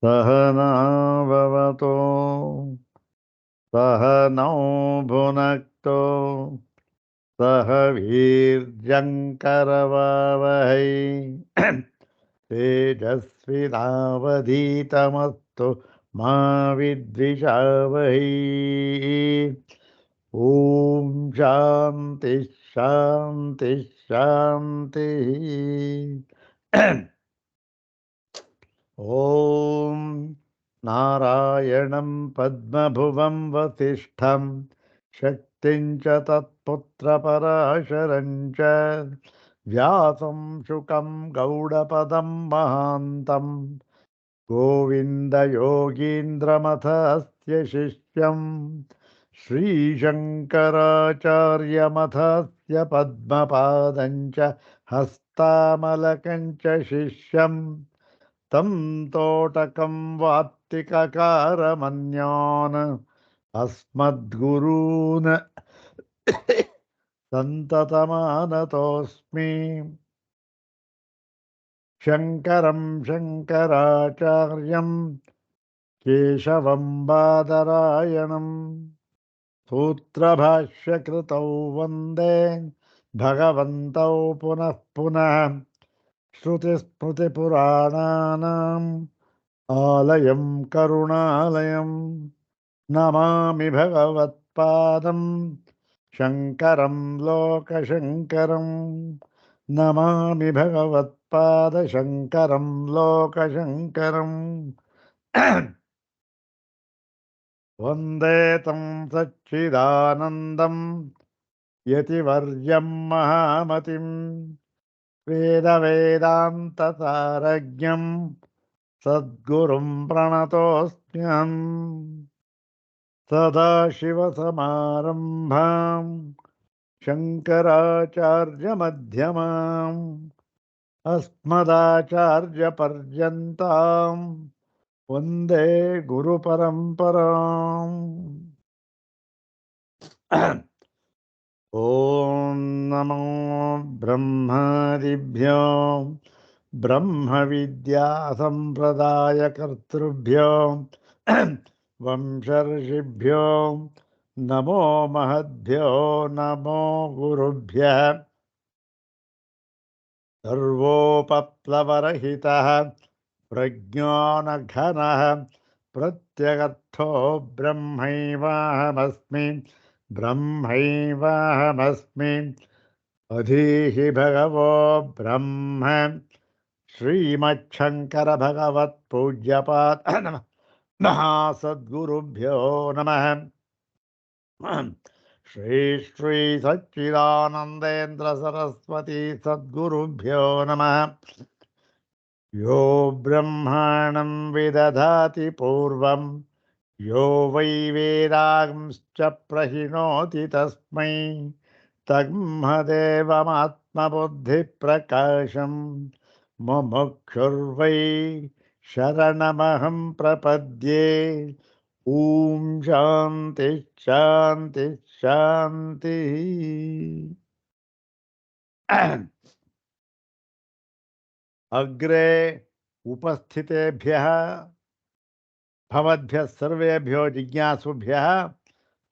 सहनाववतो सहनौ भुनक्तो सह वीर्यङ्करवावहै तेजस्विनावधीतमस्तु मा विद्विषावहै। ॐ शान्ति शान्ति शान्तिः। ॐ नारायणं पद्मभुवं वसिष्ठं शक्तिं च तत्पुत्रपराशरं च व्यासं शुकं गौडपदं महान्तं गोविन्दयोगीन्द्रमथस्य शिष्यं श्रीशङ्कराचार्यमथस्य पद्मपादं च हस्तामलकं च शिष्यम् तं तोटकं वात्तिककारमन्यान् अस्मद्गुरून् सन्ततमानतोऽस्मि। शङ्करं शङ्कराचार्यं केशवं बादरायणं सूत्रभाष्यकृतौ वन्दे भगवन्तौ पुनः पुनः। श्रुतिस्मृतिपुराणानाम् आलयं करुणालयं नमामि भगवत्पादं शङ्करं लोकशङ्करं। नमामि भगवत्पादशङ्करं लोकशङ्करम्। वन्दे तं सच्चिदानन्दं यतिवर्यं महामतिं वेदवेदान्तसारज्ञं सद्गुरुं प्रणतोऽस्म्यहम्। सदाशिवसमारम्भां शङ्कराचार्यमध्यमाम् अस्मदाचार्यपर्यन्तां वन्दे गुरुपरम्पराम्। ॐ नमो ब्रह्मादिभ्यो ब्रह्मविद्यासम्प्रदायकर्तृभ्यो वंशर्षिभ्यो नमो महद्भ्यो नमो गुरुभ्यः। सर्वोपप्लवरहितः प्रज्ञानघनः प्रत्यगर्थो ब्रह्मैवाहमस्मि ब्रह्मैवाहमस्मि। अधीहि भगवो ब्रह्म श्रीमच्छङ्कर भगवत्पूज्यपाद महासद्गुरुभ्यो नमः। श्री श्री सच्चिदानंदेन्द्र सरस्वती सद्गुरुभ्यो नमः। यो ब्रह्माणं विदधाति पूर्वं यो वै वेदांश्च प्रहिणोति तस्मै तन्मदेवमात्मबुद्धिप्रकाशं मुमुक्षुर्वै शरणमहं प्रपद्ये। ॐ शान्ति शान्ति शान्ति। अग्रे उपस्थितेभ्यः भवद्भ्यः सर्वेभ्यो जिज्ञासुभ्यः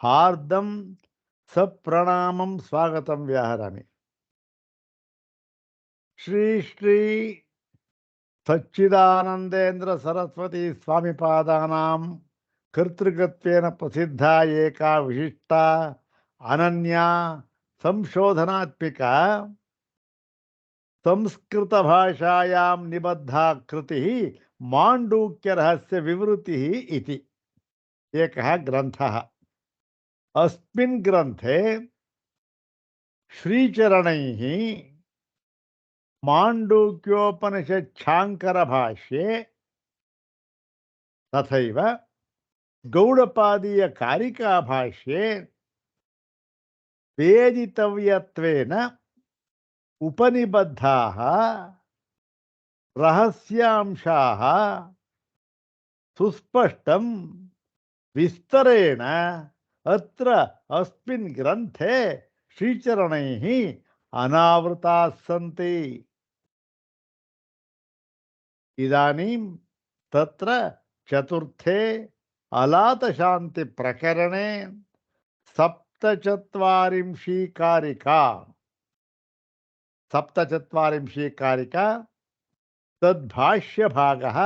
हार्दं सप्रणामं स्वागतं व्याहरामि। श्री श्री सच्चिदानंदेन्द्र सरस्वती स्वामिपादानां कर्तृकत्वेन प्रसिद्धा एका विशिष्टा अनन्या संशोधनात्मिका संस्कृत भाषायां निबद्धा कृतिः माण्डूक्य रहस्य विवृतिः इति एकः ग्रन्थः। अस्मिन् ग्रन्थे श्रीचरणैः माण्डूक्योपनिषच्छाङ्कर भाष्ये तथैव गौडपादीय कारिका भाष्ये वेदितव्यत्वेन उपनिबद्धाः रहस्यांशाः सुस्पष्टं विस्तरेण अत्र अस्मिन् ग्रन्थे श्रीचरणैः अनावृताः सन्ति। इदानीं तत्र ಚತುರ್ಥೇ ಅಲಾತಶಾಂತಿ ಪ್ರಕರಣೆ ಸಪ್ತಚತ್ವಾರಿಂಶಿ ಕಾರಿಕಾ ತದ್ಭಾಷ್ಯಭಾಗಃ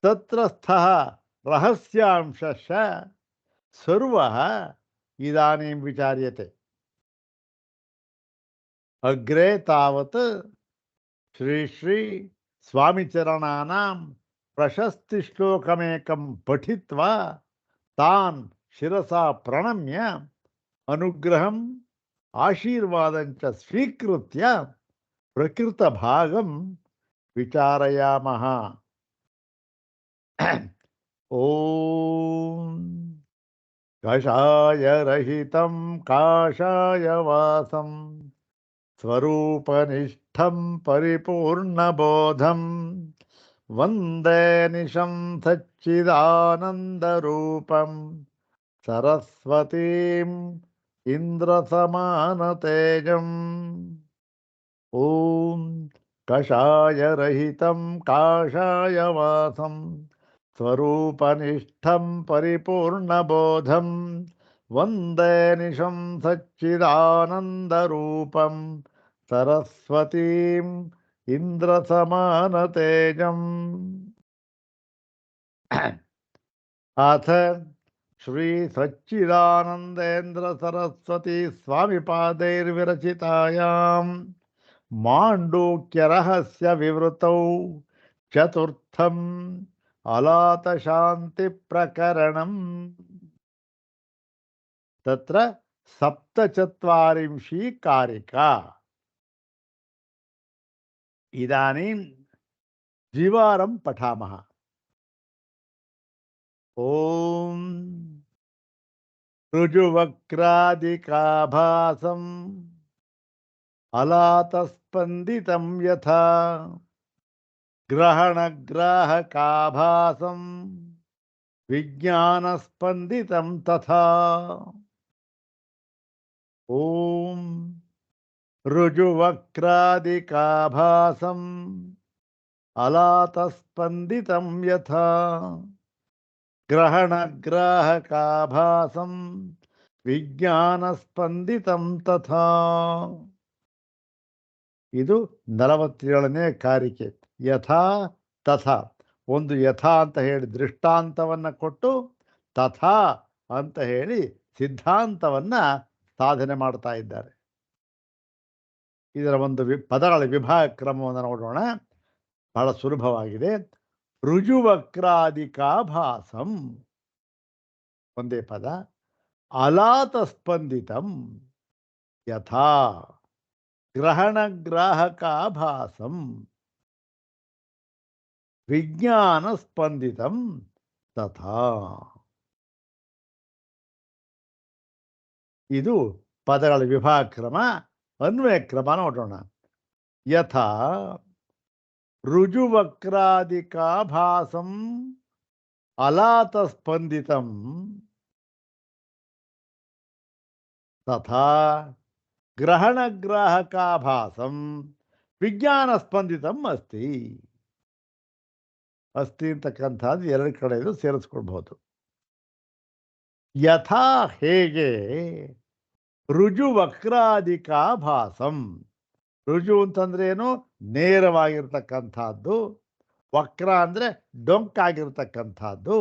ತತ್ರಸ್ಥಃ ರಹಸ್ಯಾಂಶಶ್ಚ ಸರ್ವಃ ಇದಾनीं ವಿಚಾರ್ಯತೆ. ಅಗ್ರೆ ತಾವತ್ ಶ್ರೀ ಶ್ರೀ ಸ್ವಾಮಿಚರಣಾನಾಂ ಪ್ರಶಸ್ತಿ ಶ್ಲೋಕಮೇಕಂ ಪಠಿತ್ವಾ ತಾನ್ ಶಿರಸಾ ಪ್ರಣಮ್ಯ ಅನುಗ್ರಹಂ ಆಶೀರ್ವಾದಂಚ ಸ್ವೀಕೃತ್ಯ ಪ್ರಕೃತ ಭಾಗಂ ವಿಚಾರಯಾಮಃ. ಓಂ ಕಷಾಯ ರಹಿತಂ ಕಾಷಾಯ ವಾಸಂ ಸ್ವರೂಪನಿಷ್ಠಂ ಪರಿಪೂರ್ಣಬೋಧಂ ವಂದೇ ನಿಶಂ ಸಚ್ಚಿದಾನಂದರೂಪಂ ಸರಸ್ವತೀಂ ಇಂದ್ರಸಮಾನತೇಜಂ. ಓಂ ಕಷಾಯ ರಹಿತಂ ಕಾಷಾಯ ವಾಸಂ ಸ್ವರೂಪನಿಷ್ಠಂ ಪರಿಪೂರ್ಣಬೋಧಂ ವಂದೇ ನಿಶಂ ಸಚ್ಚಿದಾನಂದರೂಪಂ ಸರಸ್ವತೀಂ ಇಂದ್ರಸಮಾನತೇಜಂ. ಅಥ ಶ್ರೀ ಸಚ್ಚಿದಾನಂದೇಂದ್ರ ಸರಸ್ವತಿ ಸ್ವಾಮಿಪಾದೈರ್ವಿರಚಿತಾಯಾಂ ಮಾಂಡೂಕ್ಯ ರಹಸ್ಯ ವಿವೃತೌ ಚತುರ್ಥಂ ಅಲಾತಶಾಂತಿ ಪ್ರಕರಣಂ ತತ್ರ ಸಪ್ತಚತ್ವಾರಿಂಶಿ ಕಾರಿಕಾ. ಇದಾನೀಂ ದ್ವಿವಾರಂ ಪಠಾಮಃ. ಓಂ ಋಜುವಕ್ರಾದಿಕಾಭಾಸಂ ಅಲಾತಸ್ಪಂದಿತಂ ಯಥಾ ಗ್ರಹಣಗ್ರಾಹಕಾಭಾಸಂ ವಿಜ್ಞಾನಸ್ಪಂದಿತಂ ತಥಾ. ಓಂ ಋಜುವಕ್ರಾದಿಕಾಭಾಸಂ ಅಲಾತಸ್ಪಂದಿತಂ ಯಥಾ ಗ್ರಹಣಗ್ರಾಹಕಾಭಾಸಂ ವಿಜ್ಞಾನಸ್ಪಂದಿತಂ ತಥಾ. ಇದು 47ನೇ ಕಾರಿಕೆ. ಯಥಾ ತಥಾ, ಒಂದು ಯಥಾ ಅಂತ ಹೇಳಿ ದೃಷ್ಟಾಂತವನ್ನು ಕೊಟ್ಟು ತಥಾ ಅಂತ ಹೇಳಿ ಸಿದ್ಧಾಂತವನ್ನು ಸಾಧನೆ ಮಾಡ್ತಾ ಇದ್ದಾರೆ. ಇದರ ಒಂದು ಪದಗಳ ವಿಭಾಗ ಕ್ರಮವನ್ನು ನೋಡೋಣ. ಬಹಳ ಸುಲಭವಾಗಿದೆ. ರುಜುವಕ್ರಾದಿಕಾಭಾಸಂ ಒಂದೇ ಪದ. ಅಲಾತಸ್ಪಂದಿತಂ ಯಥಾ ಗ್ರಹಣಗ್ರಾಹಕಾಭಾಸಂ ವಿಜ್ಞಾನಸ್ಪಂದಿತಂ ತಥಾ. ಇದು ಪದಗಳ ವಿಭಾಗ ಕ್ರಮ. ಅನ್ವಯ ಕ್ರಮ ನೋಡೋಣ. ಯಥಾ ರುಜುವಕ್ರಾದಿಕಾಭಾಸಂ ಅಲಾತಸ್ಪಂದಿತಂ ತಥಾ ಗ್ರಹಣಗ್ರಾಹಕಾಭಾಸಂ ವಿಜ್ಞಾನಸ್ಪಂದಿತಂ ಅಸ್ತಿ. ಅಸ್ತಿ ಅಂತಕ್ಕಂಥದ್ದು ಎರಡು ಕಡೆಯದು ಸೇರಿಸ್ಕೊಳ್ಬಹುದು. ಯಥಾ ಹೇಗೆ ರುಜುವಕ್ರಾದಿಕಾಭಾಸಂ. ರುಜು ಅಂತಂದ್ರೆ ಏನು? ನೇರವಾಗಿರ್ತಕ್ಕಂಥದ್ದು. ವಕ್ರ ಅಂದರೆ ಡೊಂಕಾಗಿರ್ತಕ್ಕಂಥದ್ದು.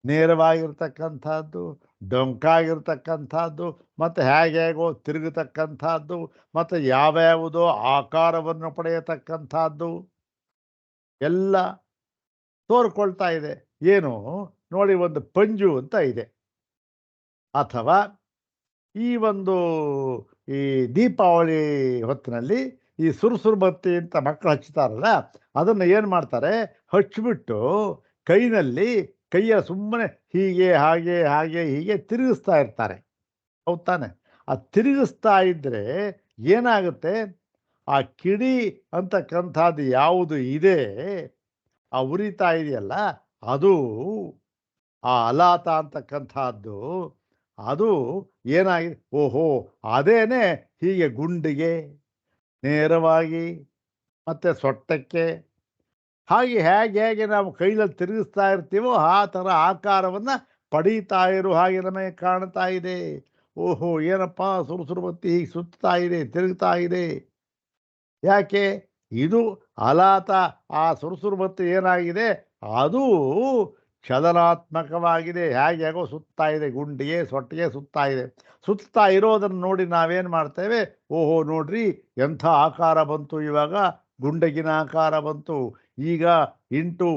ನೇರವಾಗಿರ್ತಕ್ಕಂಥದ್ದು, ಡೊಂಕಾಗಿರ್ತಕ್ಕಂಥದ್ದು, ಮತ್ತು ಹೇಗೋ ತಿರುಗತಕ್ಕಂಥದ್ದು, ಮತ್ತು ಯಾವ್ಯಾವುದೋ ಆಕಾರವನ್ನು ಪಡೆಯತಕ್ಕಂಥದ್ದು ಎಲ್ಲ ತೋರ್ಕೊಳ್ತಾ ಇದೆ. ಏನು ನೋಡಿ, ಒಂದು ಪಂಜು ಅಂತ ಇದೆ. ಅಥವಾ ಈ ದೀಪಾವಳಿ ಹೊತ್ತಿನಲ್ಲಿ ಈ ಸುರುಸುರು ಬತ್ತಿ ಅಂತ ಮಕ್ಕಳು ಹಚ್ಚುತ್ತಾರಲ್ಲ, ಅದನ್ನು ಏನು ಮಾಡ್ತಾರೆ, ಹಚ್ಚಿಬಿಟ್ಟು ಕೈಯ ಸುಮ್ಮನೆ ಹೀಗೆ ಹಾಗೆ ಹಾಗೆ ಹೀಗೆ ತಿರುಗಿಸ್ತಾ ಇರ್ತಾರೆ. ಹೌದು ತಾನೆ? ಆ ತಿರುಗಿಸ್ತಾ ಇದ್ದರೆ ಏನಾಗುತ್ತೆ, ಆ ಕಿಡಿ ಅಂತಕ್ಕಂಥದ್ದು ಯಾವುದು ಇದೆ, ಆ ಉರಿತಾ ಇದೆಯಲ್ಲ, ಅದು ಆ ಅಲಾತ ಅಂತಕ್ಕಂಥದ್ದು ಅದು ಏನಾಗಿದೆ, ಓಹೋ ಅದೇನೆ ಹೀಗೆ ಗುಂಡಿಗೆ ನೇರವಾಗಿ ಮತ್ತು ಸೊಟ್ಟಕ್ಕೆ ಹಾಗೆ ಹೇಗೆ ಹೇಗೆ ನಾವು ಕೈಯಲ್ಲಿ ತಿರುಗಿಸ್ತಾ ಇರ್ತೀವೋ ಆ ಥರ ಆಕಾರವನ್ನು ಪಡೀತಾ ಇರೋ ಹಾಗೆ ನಮಗೆ ಕಾಣ್ತಾ ಇದೆ. ಓಹೋ, ಏನಪ್ಪ ಸುರುಸುರುಬತ್ತಿ ಹೀಗೆ ಸುತ್ತಾ ಇದೆ, ತಿರುಗ್ತಾ ಇದೆ. ಯಾಕೆ? ಇದು ಅಲಾತ. ಆ ಸುರುಸುರುಬತ್ತಿ ಏನಾಗಿದೆ, ಅದು ಚಲನಾತ್ಮಕವಾಗಿದೆ. ಹೇಗೆ ಹೇಗೋ ಸುತ್ತಾ ಇದೆ, ಗುಂಡಿಗೆ ಸೊಟ್ಟಿಗೆ ಸುತ್ತಾ ಇದೆ. ಸುತ್ತಾ ಇರೋದನ್ನು ನೋಡಿ ನಾವೇನು ಮಾಡ್ತೇವೆ, ಓಹೋ ನೋಡ್ರಿ ಎಂಥ ಆಕಾರ ಬಂತು, ಇವಾಗ ಗುಂಡಗಿನ ಆಕಾರ ಬಂತು, ಈಗ ಇಂಟು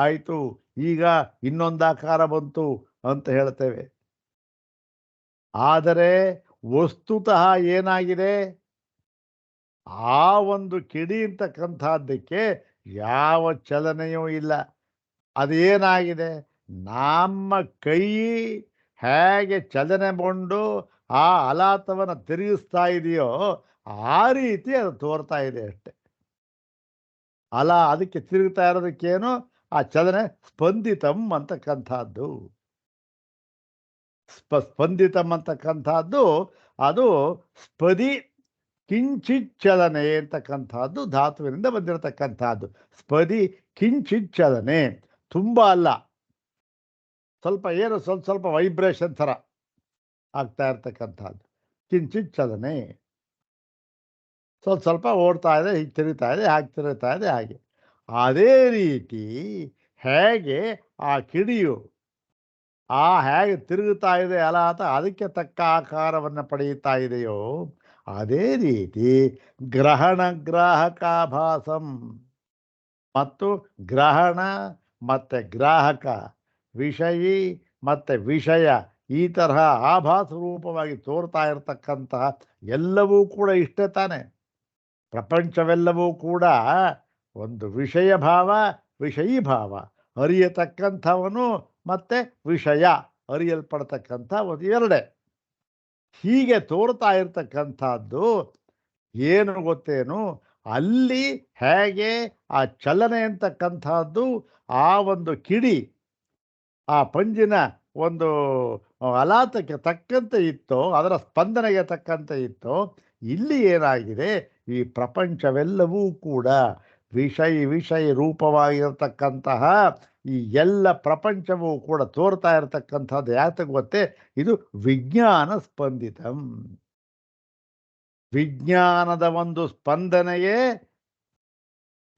ಆಯಿತು, ಈಗ ಇನ್ನೊಂದು ಆಕಾರ ಬಂತು ಅಂತ ಹೇಳ್ತೇವೆ. ಆದರೆ ವಸ್ತುತಃ ಏನಾಗಿದೆ, ಆ ಒಂದು ಕಿಡಿ ಅಂತಕ್ಕಂಥದ್ದಕ್ಕೆ ಯಾವ ಚಲನೆಯೂ ಇಲ್ಲ. ಅದೇನಾಗಿದೆ, ನಮ್ಮ ಕೈ ಹೇಗೆ ಚಲನೆಗೊಂಡು ಆ ಅಲಾತವನ್ನು ತಿರುಗಿಸ್ತಾ ಇದೆಯೋ ಆ ರೀತಿ ಅದು ತೋರ್ತಾ ಇದೆ ಅಷ್ಟೆ. ಅದಕ್ಕೆ ತಿರುಗ್ತಾ ಇರೋದಕ್ಕೇನು, ಆ ಚಲನೆ ಸ್ಪಂದಿತಂ ಅಂತಕ್ಕಂಥದ್ದು. ಸ್ಪಂದಿತಂ ಅಂತಕ್ಕಂಥದ್ದು ಅದು ಸ್ಪದಿ ಕಿಂಚಿತ್ ಚಲನೆ ಅಂತಕ್ಕಂಥದ್ದು ಧಾತುವಿನಿಂದ ಬಂದಿರತಕ್ಕಂಥದ್ದು. ಸ್ಪದಿ ಕಿಂಚಿತ್ ಚಲನೆ, ತುಂಬ ಅಲ್ಲ, ಸ್ವಲ್ಪ ಏನು ಸ್ವಲ್ಪ ಸ್ವಲ್ಪ ವೈಬ್ರೇಷನ್ ಥರ ಆಗ್ತಾ ಇರ್ತಕ್ಕಂಥದ್ದು ಕಿಂಚಿತ್ ಚಲನೆ. ಸ್ವಲ್ಪ ಸ್ವಲ್ಪ ಓಡ್ತಾ ಇದೆ, ಹೀಗೆ ತಿರುಗ್ತಾ ಇದೆ, ಹಾಗೆ ತಿರುಗ್ತಾ ಇದೆ, ಹಾಗೆ. ಅದೇ ರೀತಿ ಹೇಗೆ ಆ ಕಿಡಿಯು ಹೇಗೆ ತಿರುಗುತ್ತಾ ಇದೆ ಅಲಾತ, ಅದಕ್ಕೆ ತಕ್ಕ ಆಕಾರವನ್ನು ಪಡೆಯುತ್ತಾ ಇದೆಯೋ ಅದೇ ರೀತಿ ಗ್ರಹಣ ಗ್ರಾಹಕಾಭಾಸಂ ಮತ್ತು ಗ್ರಹಣ ಮತ್ತು ಗ್ರಾಹಕ, ವಿಷಯಿ ಮತ್ತು ವಿಷಯ, ಈ ತರಹ ಆಭಾಸ ರೂಪವಾಗಿ ತೋರ್ತಾ ಇರತಕ್ಕಂತಹ ಎಲ್ಲವೂ ಕೂಡ ಇಷ್ಟೇ ತಾನೆ. ಪ್ರಪಂಚವೆಲ್ಲವೂ ಕೂಡ ಒಂದು ವಿಷಯ ಭಾವ, ವಿಷಯೀ ಭಾವ, ಅರಿಯತಕ್ಕಂಥವನು ಮತ್ತು ವಿಷಯ, ಅರಿಯಲ್ಪಡ್ತಕ್ಕಂಥ ಒಂದು ಎರಡೇ. ಹೀಗೆ ತೋರ್ತಾ ಇರ್ತಕ್ಕಂಥದ್ದು ಏನು ಗೊತ್ತೇನು, ಅಲ್ಲಿ ಹೇಗೆ ಆ ಚಲನೆ ಅಂತಕ್ಕಂಥದ್ದು ಆ ಒಂದು ಕಿಡಿ ಆ ಪಂಜಿನ ಒಂದು ಅಲಾತಕ್ಕೆ ತಕ್ಕಂತೆ ಇತ್ತೋ, ಅದರ ಸ್ಪಂದನೆಗೆ ತಕ್ಕಂತೆ ಇತ್ತೋ, ಇಲ್ಲಿ ಏನಾಗಿದೆ, ಈ ಪ್ರಪಂಚವೆಲ್ಲವೂ ಕೂಡ ವಿಷಯ ರೂಪವಾಗಿರತಕ್ಕಂತಹ ಈ ಎಲ್ಲ ಪ್ರಪಂಚವೂ ಕೂಡ ತೋರ್ತಾ ಇರತಕ್ಕಂಥದ್ದು ಯಾಕೆ ಗೊತ್ತೇ, ಇದು ವಿಜ್ಞಾನ ಸ್ಪಂದಿತಂ. ವಿಜ್ಞಾನದ ಒಂದು ಸ್ಪಂದನೆಯೇ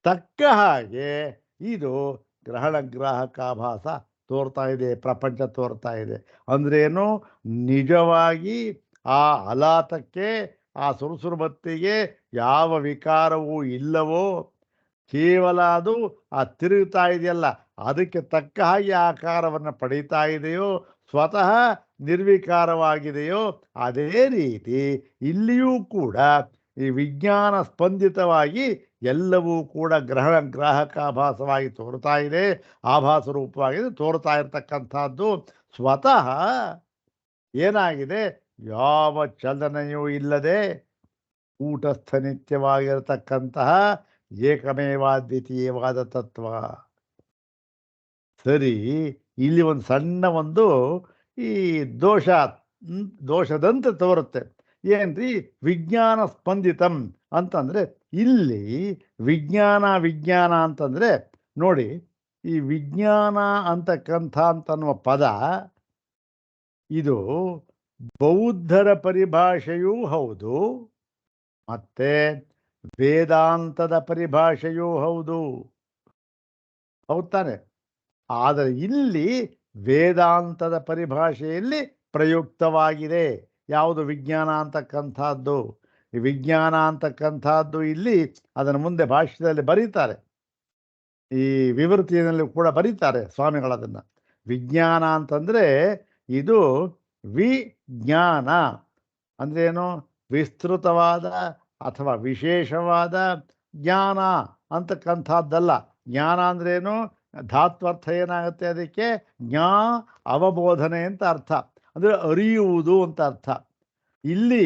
ತಕ್ಕ ಹಾಗೆ ಇದು ಗ್ರಹಣ ಗ್ರಾಹಕಾಭಾಸ ತೋರ್ತಾ ಇದೆ, ಪ್ರಪಂಚ ತೋರ್ತಾ ಇದೆ. ಅಂದ್ರೇನು, ನಿಜವಾಗಿ ಆ ಅಲಾತಕ್ಕೆ, ಆ ಸುರುಸುರುಬತ್ತಿಗೆ ಯಾವ ವಿಕಾರವೂ ಇಲ್ಲವೋ, ಕೇವಲ ಅದು ಆ ತಿರುಗ್ತಾ ಇದೆಯಲ್ಲ ಅದಕ್ಕೆ ತಕ್ಕ ಹಾಗೆ ಆಕಾರವನ್ನು ಪಡೀತಾ ಇದೆಯೋ, ಸ್ವತಃ ನಿರ್ವಿಕಾರವಾಗಿದೆಯೋ, ಅದೇ ರೀತಿ ಇಲ್ಲಿಯೂ ಕೂಡ ಈ ವಿಜ್ಞಾನ ಸ್ಪಂದಿತವಾಗಿ ಎಲ್ಲವೂ ಕೂಡ ಗ್ರಹಣ ಗ್ರಾಹಕಾಭಾಸವಾಗಿ ತೋರ್ತಾ ಇದೆ, ಆಭಾಸ ರೂಪವಾಗಿ ತೋರ್ತಾ ಇರತಕ್ಕಂಥದ್ದು ಸ್ವತಃ ಏನಾಗಿದೆ, ಯಾವ ಚಲನೆಯೂ ಇಲ್ಲದೆ ಕೂಟಸ್ಥ ನಿತ್ಯವಾಗಿರತಕ್ಕಂತಹ ಏಕಮೇವಾದ್ವಿತೀಯವಾದ ತತ್ವ. ಸರಿ, ಇಲ್ಲಿ ಒಂದು ಸಣ್ಣ ಒಂದು ಈ ದೋಷದಂತೆ ತೋರುತ್ತೆ. ಏನ್ರಿ, ವಿಜ್ಞಾನ ಸ್ಪಂದಿತಂ ಅಂತಂದರೆ ಇಲ್ಲಿ ವಿಜ್ಞಾನ ಅಂತಂದರೆ ನೋಡಿ, ಈ ವಿಜ್ಞಾನ ಅಂತಕ್ಕಂಥನ್ನುವ ಪದ ಇದು ಬೌದ್ಧರ ಪರಿಭಾಷೆಯೂ ಹೌದು, ಮತ್ತೆ ವೇದಾಂತದ ಪರಿಭಾಷೆಯೂ ಹೌದು. ಹೌದು ತಾನೆ? ಆದರೆ ಇಲ್ಲಿ ವೇದಾಂತದ ಪರಿಭಾಷೆಯಲ್ಲಿ ಪ್ರಯುಕ್ತವಾಗಿದೆ ಯಾವುದು, ವಿಜ್ಞಾನ ಅಂತಕ್ಕಂಥದ್ದು. ಈ ವಿಜ್ಞಾನ ಅಂತಕ್ಕಂಥದ್ದು ಇಲ್ಲಿ ಅದನ್ನು ಮುಂದೆ ಭಾಷ್ಯದಲ್ಲಿ ಬರೀತಾರೆ, ಈ ವಿವೃತಿಯಲ್ಲಿ ಕೂಡ ಬರೀತಾರೆ ಸ್ವಾಮಿಗಳದನ್ನು. ವಿಜ್ಞಾನ ಅಂತಂದರೆ ಇದು ವಿಜ್ಞಾನ ಅಂದ್ರೇನು, ವಿಸ್ತೃತವಾದ ಅಥವಾ ವಿಶೇಷವಾದ ಜ್ಞಾನ ಅಂತಕ್ಕಂಥದ್ದಲ್ಲ. ಜ್ಞಾನ ಅಂದ್ರೇನು, ಧಾತ್ವರ್ಥ ಏನಾಗುತ್ತೆ ಅದಕ್ಕೆ, ಜ್ಞಾ ಅವಬೋಧನೆ ಅಂತ ಅರ್ಥ, ಅಂದರೆ ಅರಿಯುವುದು ಅಂತ ಅರ್ಥ. ಇಲ್ಲಿ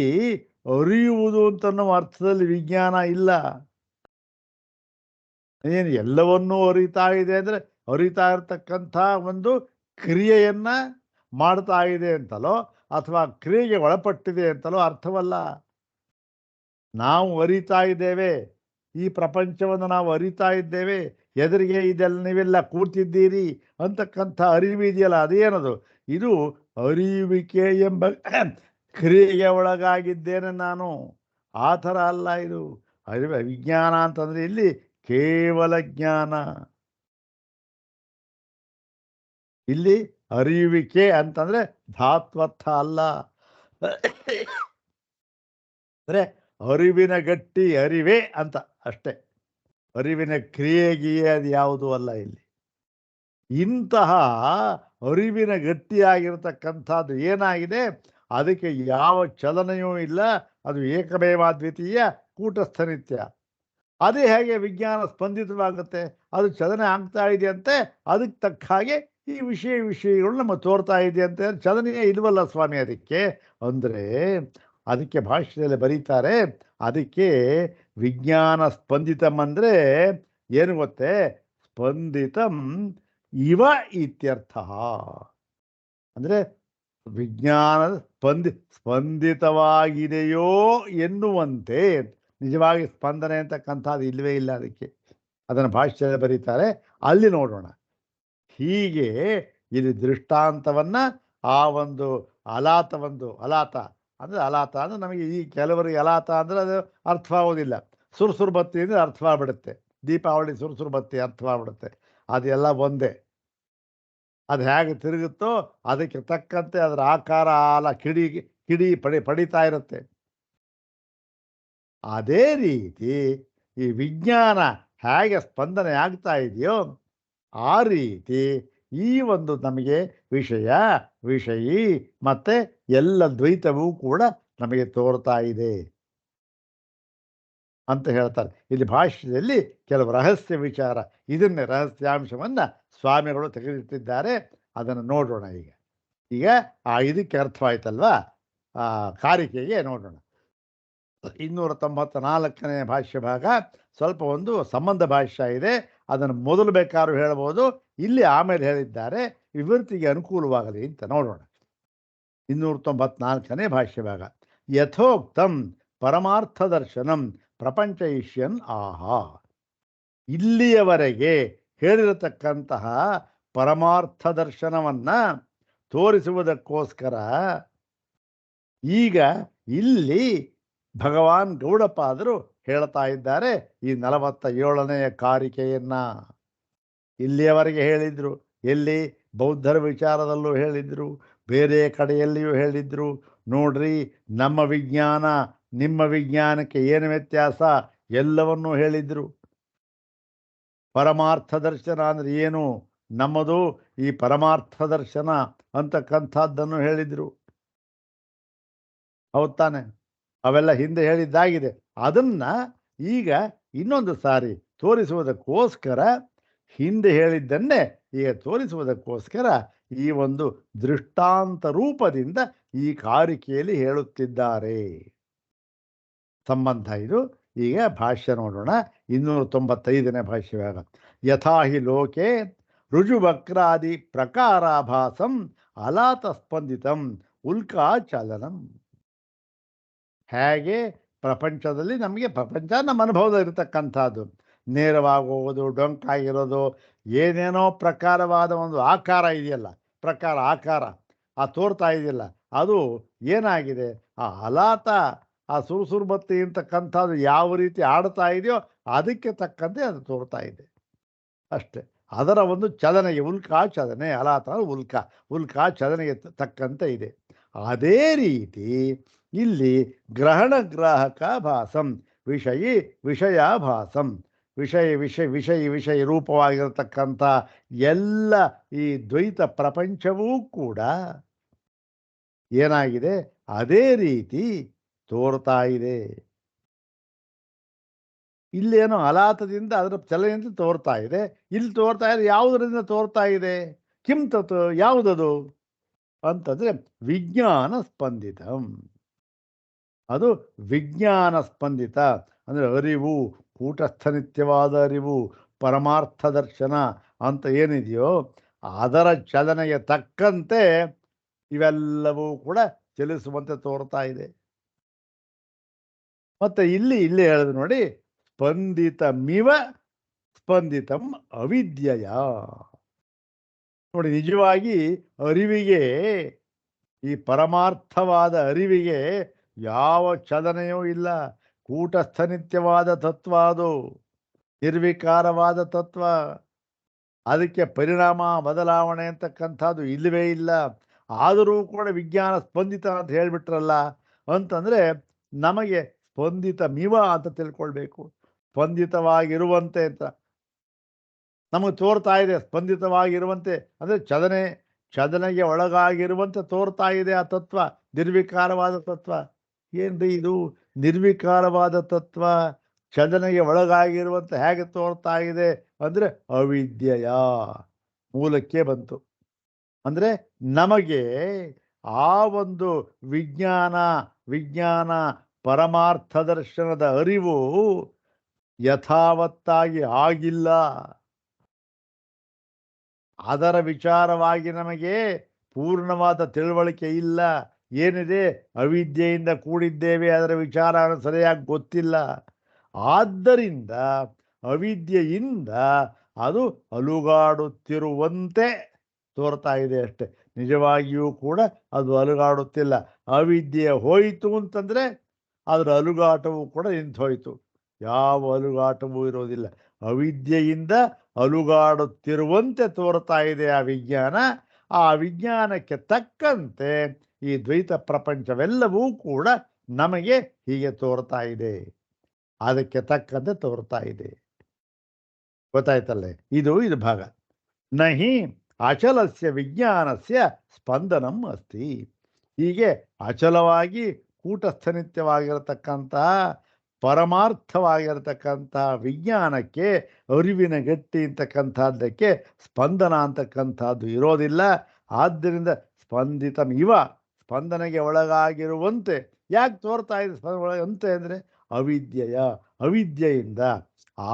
ಅರಿಯುವುದು ಅಂತನ್ನೋ ಅರ್ಥದಲ್ಲಿ ವಿಜ್ಞಾನ ಇಲ್ಲ. ಏನು ಎಲ್ಲವನ್ನೂ ಅರಿತಾ ಇದೆ ಅಂದರೆ ಅರಿತಾ ಇರತಕ್ಕಂಥ ಒಂದು ಕ್ರಿಯೆಯನ್ನ ಮಾಡ್ತಾ ಇದೆ ಅಂತಲೋ ಅಥವಾ ಕ್ರಿಯೆಗೆ ಒಳಪಟ್ಟಿದೆ ಅಂತಲೋ ಅರ್ಥವಲ್ಲ. ನಾವು ಅರಿತಾ ಇದ್ದೇವೆ, ಈ ಪ್ರಪಂಚವನ್ನು ನಾವು ಅರಿತಾ ಇದ್ದೇವೆ, ಎದುರಿಗೆ ಇದೆಲ್ಲ ನೀವೆಲ್ಲ ಕೂರ್ತಿದ್ದೀರಿ ಅಂತಕ್ಕಂಥ ಅರಿವು ಇದೆಯಲ್ಲ, ಅದೇನದು? ಇದು ಅರಿಯುವಿಕೆ ಎಂಬ ಕ್ರಿಯೆಗೆ ಒಳಗಾಗಿದ್ದೇನೆ ನಾನು. ಆ ಥರ ಅಲ್ಲ ಇದು. ವಿಜ್ಞಾನ ಅಂತಂದರೆ ಇಲ್ಲಿ ಕೇವಲ ಜ್ಞಾನ. ಇಲ್ಲಿ ಅರಿಯುವಿಕೆ ಅಂತಂದರೆ ಧಾತ್ವರ್ಥ ಅಲ್ಲ. ಅಂದರೆ ಅರಿವಿನ ಗಟ್ಟಿ ಅರಿವೇ ಅಂತ ಅಷ್ಟೇ. ಅರಿವಿನ ಕ್ರಿಯೆಗಿಯೇ ಅದು ಯಾವುದೂ ಅಲ್ಲ ಇಲ್ಲಿ. ಇಂತಹ ಅರಿವಿನ ಗಟ್ಟಿಯಾಗಿರತಕ್ಕಂಥದ್ದು ಏನಾಗಿದೆ, ಅದಕ್ಕೆ ಯಾವ ಚಲನೆಯೂ ಇಲ್ಲ. ಅದು ಏಕಮೇವಾದ್ವಿತೀಯ ಕೂಟಸ್ಥ ನಿತ್ಯ. ಅದೇ ಹೇಗೆ ವಿಜ್ಞಾನ ಸ್ಪಂದಿತವಾಗುತ್ತೆ, ಅದು ಚಲನೆ ಆಗ್ತಾ ಇದೆಯಂತೆ, ಅದಕ್ಕೆ ತಕ್ಕ ಹಾಗೆ ಈ ವಿಷಯಗಳು ನಮ್ಮ ತೋರ್ತಾ ಇದೆಯಂತೆ. ಚಲನೆಯೇ ಇಲ್ವಲ್ಲ ಸ್ವಾಮಿ ಅದಕ್ಕೆ. ಅಂದರೆ ಅದಕ್ಕೆ ಭಾಷ್ಯದಲ್ಲಿ ಬರೀತಾರೆ, ಅದಕ್ಕೆ ವಿಜ್ಞಾನ ಸ್ಪಂದಿತಂ ಅಂದರೆ ಏನು ಗೊತ್ತೇ? ಸ್ಪಂದಿತಂ ಇವ ಇತ್ಯರ್ಥ. ಅಂದರೆ ವಿಜ್ಞಾನ ಸ್ಪಂದಿತವಾಗಿದೆಯೋ ಎನ್ನುವಂತೆ. ನಿಜವಾಗಿ ಸ್ಪಂದನೆ ಅಂತಕ್ಕಂಥದ್ದು ಇಲ್ಲವೇ ಇಲ್ಲ ಅದಕ್ಕೆ. ಅದನ್ನು ಭಾಷ್ಯದಲ್ಲಿ ಬರೀತಾರೆ, ಅಲ್ಲಿ ನೋಡೋಣ. ಹೀಗೆ ಇಲ್ಲಿ ದೃಷ್ಟಾಂತವನ್ನು ಆ ಒಂದು ಅಲಾತ ಅಂದರೆ ನಮಗೆ ಈ ಕೆಲವರಿಗೆ ಅಲಾತ ಅಂದರೆ ಅದು ಅರ್ಥವಾಗೋದಿಲ್ಲ. ಸುರುಸುರು ಬತ್ತಿ ಅಂದರೆ ಅರ್ಥವಾಗ್ಬಿಡುತ್ತೆ. ದೀಪಾವಳಿ ಸುರುಸುರು ಬತ್ತಿ ಅರ್ಥವಾಗ್ಬಿಡುತ್ತೆ. ಅದೆಲ್ಲ ಒಂದೇ. ಅದು ಹೇಗೆ ತಿರುಗುತ್ತೋ ಅದಕ್ಕೆ ತಕ್ಕಂತೆ ಅದರ ಆಕಾರ ಕಿಡಿ ಪಡಿತಾ ಇರುತ್ತೆ. ಅದೇ ರೀತಿ ಈ ವಿಜ್ಞಾನ ಹೇಗೆ ಸ್ಪಂದನೆ ಆಗ್ತಾ ಇದೆಯೋ ಆ ರೀತಿ ಈ ಒಂದು ನಮಗೆ ವಿಷಯಿ ಮತ್ತು ಎಲ್ಲ ದ್ವೈತವೂ ಕೂಡ ನಮಗೆ ತೋರ್ತಾ ಇದೆ ಅಂತ ಹೇಳ್ತಾರೆ. ಇಲ್ಲಿ ಭಾಷ್ಯದಲ್ಲಿ ಕೆಲವು ರಹಸ್ಯ ವಿಚಾರ, ಇದನ್ನೇ ರಹಸ್ಯಾಂಶವನ್ನು ಸ್ವಾಮಿಗಳು ತೆಗೆದಿಟ್ಟಿದ್ದಾರೆ. ಅದನ್ನು ನೋಡೋಣ. ಈಗ ಇದಕ್ಕೆ ಅರ್ಥವಾಯ್ತಲ್ವಾ? ಕಾರಿಕೆಗೆ ನೋಡೋಣ. 294ನೇ ಭಾಷ್ಯ ಭಾಗ ಸ್ವಲ್ಪ ಒಂದು ಸಂಬಂಧ ಭಾಷ್ಯ ಇದೆ. ಅದನ್ನು ಮೊದಲು ಬೇಕಾದ್ರೂ ಹೇಳ್ಬೋದು, ಇಲ್ಲಿ ಆಮೇಲೆ ಹೇಳಿದ್ದಾರೆ, ವಿವೃತ್ತಿಗೆ ಅನುಕೂಲವಾಗಲಿ ಅಂತ ನೋಡೋಣ. 294ನೇ ಭಾಷ್ಯ ಭಾಗ. ಯಥೋಕ್ತಂ ಪರಮಾರ್ಥ ದರ್ಶನಂ ಪ್ರಪಂಚಯಿಷ್ಯನ್ ಆಹಾ. ಇಲ್ಲಿಯವರೆಗೆ ಹೇಳಿರತಕ್ಕಂತಹ ಪರಮಾರ್ಥ ದರ್ಶನವನ್ನು ತೋರಿಸುವುದಕ್ಕೋಸ್ಕರ ಈಗ ಇಲ್ಲಿ ಭಗವಾನ್ ಗೌಡಪಾದರು ಹೇಳ್ತಾ ಇದ್ದಾರೆ ಈ 47ನೆಯ ಕಾರಿಕೆಯನ್ನು. ಇಲ್ಲಿಯವರೆಗೆ ಹೇಳಿದರು, ಎಲ್ಲಿ ಬೌದ್ಧರ ವಿಚಾರದಲ್ಲೂ ಹೇಳಿದರು, ಬೇರೆ ಕಡೆಯಲ್ಲಿಯೂ ಹೇಳಿದರು. ನೋಡ್ರಿ, ನಮ್ಮ ವಿಜ್ಞಾನ ನಿಮ್ಮ ವಿಜ್ಞಾನಕ್ಕೆ ಏನು ವ್ಯತ್ಯಾಸ ಎಲ್ಲವನ್ನೂ ಹೇಳಿದರು. ಪರಮಾರ್ಥ ದರ್ಶನ ಅಂದರೆ ಏನು, ನಮ್ಮದು ಈ ಪರಮಾರ್ಥ ದರ್ಶನ ಅಂತಕ್ಕಂಥದ್ದನ್ನು ಹೇಳಿದರು. ಹೌದು ತಾನೆ? ಅವೆಲ್ಲ ಹಿಂದೆ ಹೇಳಿದ್ದಾಗಿದೆ. ಅದನ್ನು ಈಗ ಇನ್ನೊಂದು ಸಾರಿ ತೋರಿಸುವುದಕ್ಕೋಸ್ಕರ, ಹಿಂದೆ ಹೇಳಿದ್ದನ್ನೇ ಈಗ ತೋರಿಸುವುದಕ್ಕೋಸ್ಕರ ಈ ಒಂದು ದೃಷ್ಟಾಂತ ರೂಪದಿಂದ ಈ ಕಾರಿಕೆಯಲ್ಲಿ ಹೇಳುತ್ತಿದ್ದಾರೆ. ಸಂಬಂಧ ಇದು. ಈಗ ಭಾಷ್ಯ ನೋಡೋಣ. 295ನೇ ಭಾಷ್ಯವಾಗ. ಯಥಾ ಹಿ ಲೋಕೆ ರುಜುವಕ್ರಾದಿ ಪ್ರಕಾರಾಭಾಸಂ ಅಲಾತ ಸ್ಪಂದಿತಂ ಉಲ್ಕಾಚಲನಂ. ಹೇಗೆ ಪ್ರಪಂಚದಲ್ಲಿ ನಮಗೆ ಪ್ರಪಂಚ ನಮ್ಮ ಅನುಭವದಲ್ಲಿರತಕ್ಕಂಥದ್ದು, ನೇರವಾಗೋದು, ಡೊಂಕಾಗಿರೋದು, ಏನೇನೋ ಪ್ರಕಾರವಾದ ಒಂದು ಆಕಾರ ಇದೆಯಲ್ಲ, ಆಕಾರ ಆ ತೋರ್ತಾ ಇದೆಯಲ್ಲ, ಅದು ಏನಾಗಿದೆ, ಆ ಅಲಾತ, ಆ ಸುರುಸುರು ಬತ್ತಿ ಅಂತಕ್ಕಂಥದ್ದು ಯಾವ ರೀತಿ ಆಡ್ತಾ ಇದೆಯೋ ಅದಕ್ಕೆ ತಕ್ಕಂತೆ ಅದು ತೋರ್ತಾ ಇದೆ ಅಷ್ಟೆ. ಅದರ ಒಂದು ಚಲನೆಗೆ ಚಲನೆ, ಅಲಾತ ಉಲ್ಕಾ ಚಲನೆಗೆ ತಕ್ಕಂತೆ ಇದೆ. ಅದೇ ರೀತಿ ಇಲ್ಲಿ ಗ್ರಾಹಕ ಭಾಸಂ ವಿಷಯಾಭಾಸಂ ವಿಷಯ ರೂಪವಾಗಿರತಕ್ಕಂಥ ಎಲ್ಲ ಈ ದ್ವೈತ ಪ್ರಪಂಚವೂ ಕೂಡ ಏನಾಗಿದೆ, ಅದೇ ರೀತಿ ತೋರ್ತಾ ಇದೆ. ಇಲ್ಲೇನೋ ಅಲಾತದಿಂದ ಅದರ ಚಲನೆಯಿಂದ ತೋರ್ತಾ ಇದೆ. ಇಲ್ಲಿ ತೋರ್ತಾ ಇದೆ, ಯಾವುದರಿಂದ ತೋರ್ತಾ ಇದೆ? ಕಿಂ ತತ್, ಯಾವುದದು ಅಂತಂದರೆ ವಿಜ್ಞಾನ ಸ್ಪಂದಿತಂ. ಅದು ವಿಜ್ಞಾನ ಸ್ಪಂದಿತ ಅಂದರೆ ಅರಿವು, ಕೂಟಸ್ಥ ನಿತ್ಯವಾದ ಅರಿವು, ಪರಮಾರ್ಥ ದರ್ಶನ ಅಂತ ಏನಿದೆಯೋ ಅದರ ಚಲನೆಗೆ ತಕ್ಕಂತೆ ಇವೆಲ್ಲವೂ ಕೂಡ ಚಲಿಸುವಂತೆ ತೋರ್ತಾ ಇದೆ. ಮತ್ತು ಇಲ್ಲಿ ಹೇಳಿದ್ರು ನೋಡಿ, ಸ್ಪಂದಿತಮಿವ ಸ್ಪಂದಿತಂ ಅವಿದ್ಯೆಯ. ನೋಡಿ, ನಿಜವಾಗಿ ಅರಿವಿಗೆ, ಈ ಪರಮಾರ್ಥವಾದ ಅರಿವಿಗೆ ಯಾವ ಚಲನೆಯೂ ಇಲ್ಲ. ಕೂಟಸ್ಥನಿತ್ಯವಾದ ತತ್ವ ಅದು, ನಿರ್ವಿಕಾರವಾದ ತತ್ವ. ಅದಕ್ಕೆ ಪರಿಣಾಮ ಬದಲಾವಣೆ ಅಂತಕ್ಕಂಥದ್ದು ಇಲ್ಲವೇ ಇಲ್ಲ. ಆದರೂ ಕೂಡ ವಿಜ್ಞಾನ ಸ್ಪಂದಿತ ಅಂತ ಹೇಳಿಬಿಟ್ರಲ್ಲ ಅಂತಂದರೆ, ನಮಗೆ ಸ್ಪಂದಿತ ಮಿವ ಅಂತ ತಿಳ್ಕೊಳ್ಬೇಕು. ಸ್ಪಂದಿತವಾಗಿರುವಂತೆ ಅಂತ ನಮಗೆ ತೋರ್ತಾ ಇದೆ. ಸ್ಪಂದಿತವಾಗಿರುವಂತೆ ಅಂದರೆ ಚಲನೆಗೆ ಒಳಗಾಗಿರುವಂತೆ ತೋರ್ತಾ ಇದೆ ಆ ತತ್ವ, ನಿರ್ವಿಕಾರವಾದ ತತ್ವ. ಏನ್ರಿ ಇದು ನಿರ್ವಿಕಾರವಾದ ತತ್ವ ಚಲನೆಗೆ ಒಳಗಾಗಿರುವಂತೆ ಹೇಗೆ ತೋರ್ತಾ ಇದೆ ಅಂದರೆ ಅವಿದ್ಯೆಯ ಮೂಲಕ್ಕೆ ಬಂತು. ಅಂದರೆ ನಮಗೆ ಆ ಒಂದು ವಿಜ್ಞಾನ ಪರಮಾರ್ಥ ದರ್ಶನದ ಅರಿವು ಯಥಾವತ್ತಾಗಿ ಆಗಿಲ್ಲ. ಅದರ ವಿಚಾರವಾಗಿ ನಮಗೆ ಪೂರ್ಣವಾದ ತಿಳುವಳಿಕೆ ಇಲ್ಲ. ಏನಿದೆ, ಅವಿದ್ಯೆಯಿಂದ ಕೂಡಿದ್ದೇವೆ, ಅದರ ವಿಚಾರ ಸರಿಯಾಗಿ ಗೊತ್ತಿಲ್ಲ. ಆದ್ದರಿಂದ ಅವಿದ್ಯೆಯಿಂದ ಅದು ಅಲುಗಾಡುತ್ತಿರುವಂತೆ ತೋರ್ತಾ ಇದೆ ಅಷ್ಟೆ. ನಿಜವಾಗಿಯೂ ಕೂಡ ಅದು ಅಲುಗಾಡುತ್ತಿಲ್ಲ. ಅವಿದ್ಯೆ ಹೋಯಿತು ಅಂತಂದರೆ ಅದರ ಅಲುಗಾಟವು ಕೂಡ ನಿಂತು ಹೋಯಿತು. ಯಾವ ಅಲುಗಾಟವೂ ಇರೋದಿಲ್ಲ. ಅವಿದ್ಯೆಯಿಂದ ಅಲುಗಾಡುತ್ತಿರುವಂತೆ ತೋರ್ತಾ ಇದೆ ಆ ವಿಜ್ಞಾನ. ಆ ವಿಜ್ಞಾನಕ್ಕೆ ತಕ್ಕಂತೆ ಈ ದ್ವೈತ ಪ್ರಪಂಚವೆಲ್ಲವೂ ಕೂಡ ನಮಗೆ ಹೀಗೆ ತೋರ್ತಾ ಇದೆ. ಅದಕ್ಕೆ ತಕ್ಕಂತೆ ತೋರ್ತಾ ಇದೆ. ಗೊತ್ತಾಯ್ತಲ್ಲೇ? ಇದು ಭಾಗ. ನಹಿ ಅಚಲಸ್ಯ ವಿಜ್ಞಾನಸ್ಯ ಸ್ಪಂದನಂ ಅಸ್ತಿ. ಹೀಗೆ ಅಚಲವಾಗಿ ಕೂಟಸ್ಥನಿತ್ಯವಾಗಿರತಕ್ಕಂತಹ ಪರಮಾರ್ಥವಾಗಿರತಕ್ಕಂತಹ ವಿಜ್ಞಾನಕ್ಕೆ, ಅರಿವಿನ ಗಟ್ಟಿ ಅಂತಕ್ಕಂಥದ್ದಕ್ಕೆ ಸ್ಪಂದನ ಅಂತಕ್ಕಂಥದ್ದು ಇರೋದಿಲ್ಲ. ಆದ್ದರಿಂದ ಸ್ಪಂದಿತಮಿವ, ಸ್ಪಂದನೆಗೆ ಒಳಗಾಗಿರುವಂತೆ ಯಾಕೆ ತೋರ್ತಾ ಇದೆ ಅಂತೆ ಅಂದರೆ ಅವಿದ್ಯೆಯಿಂದ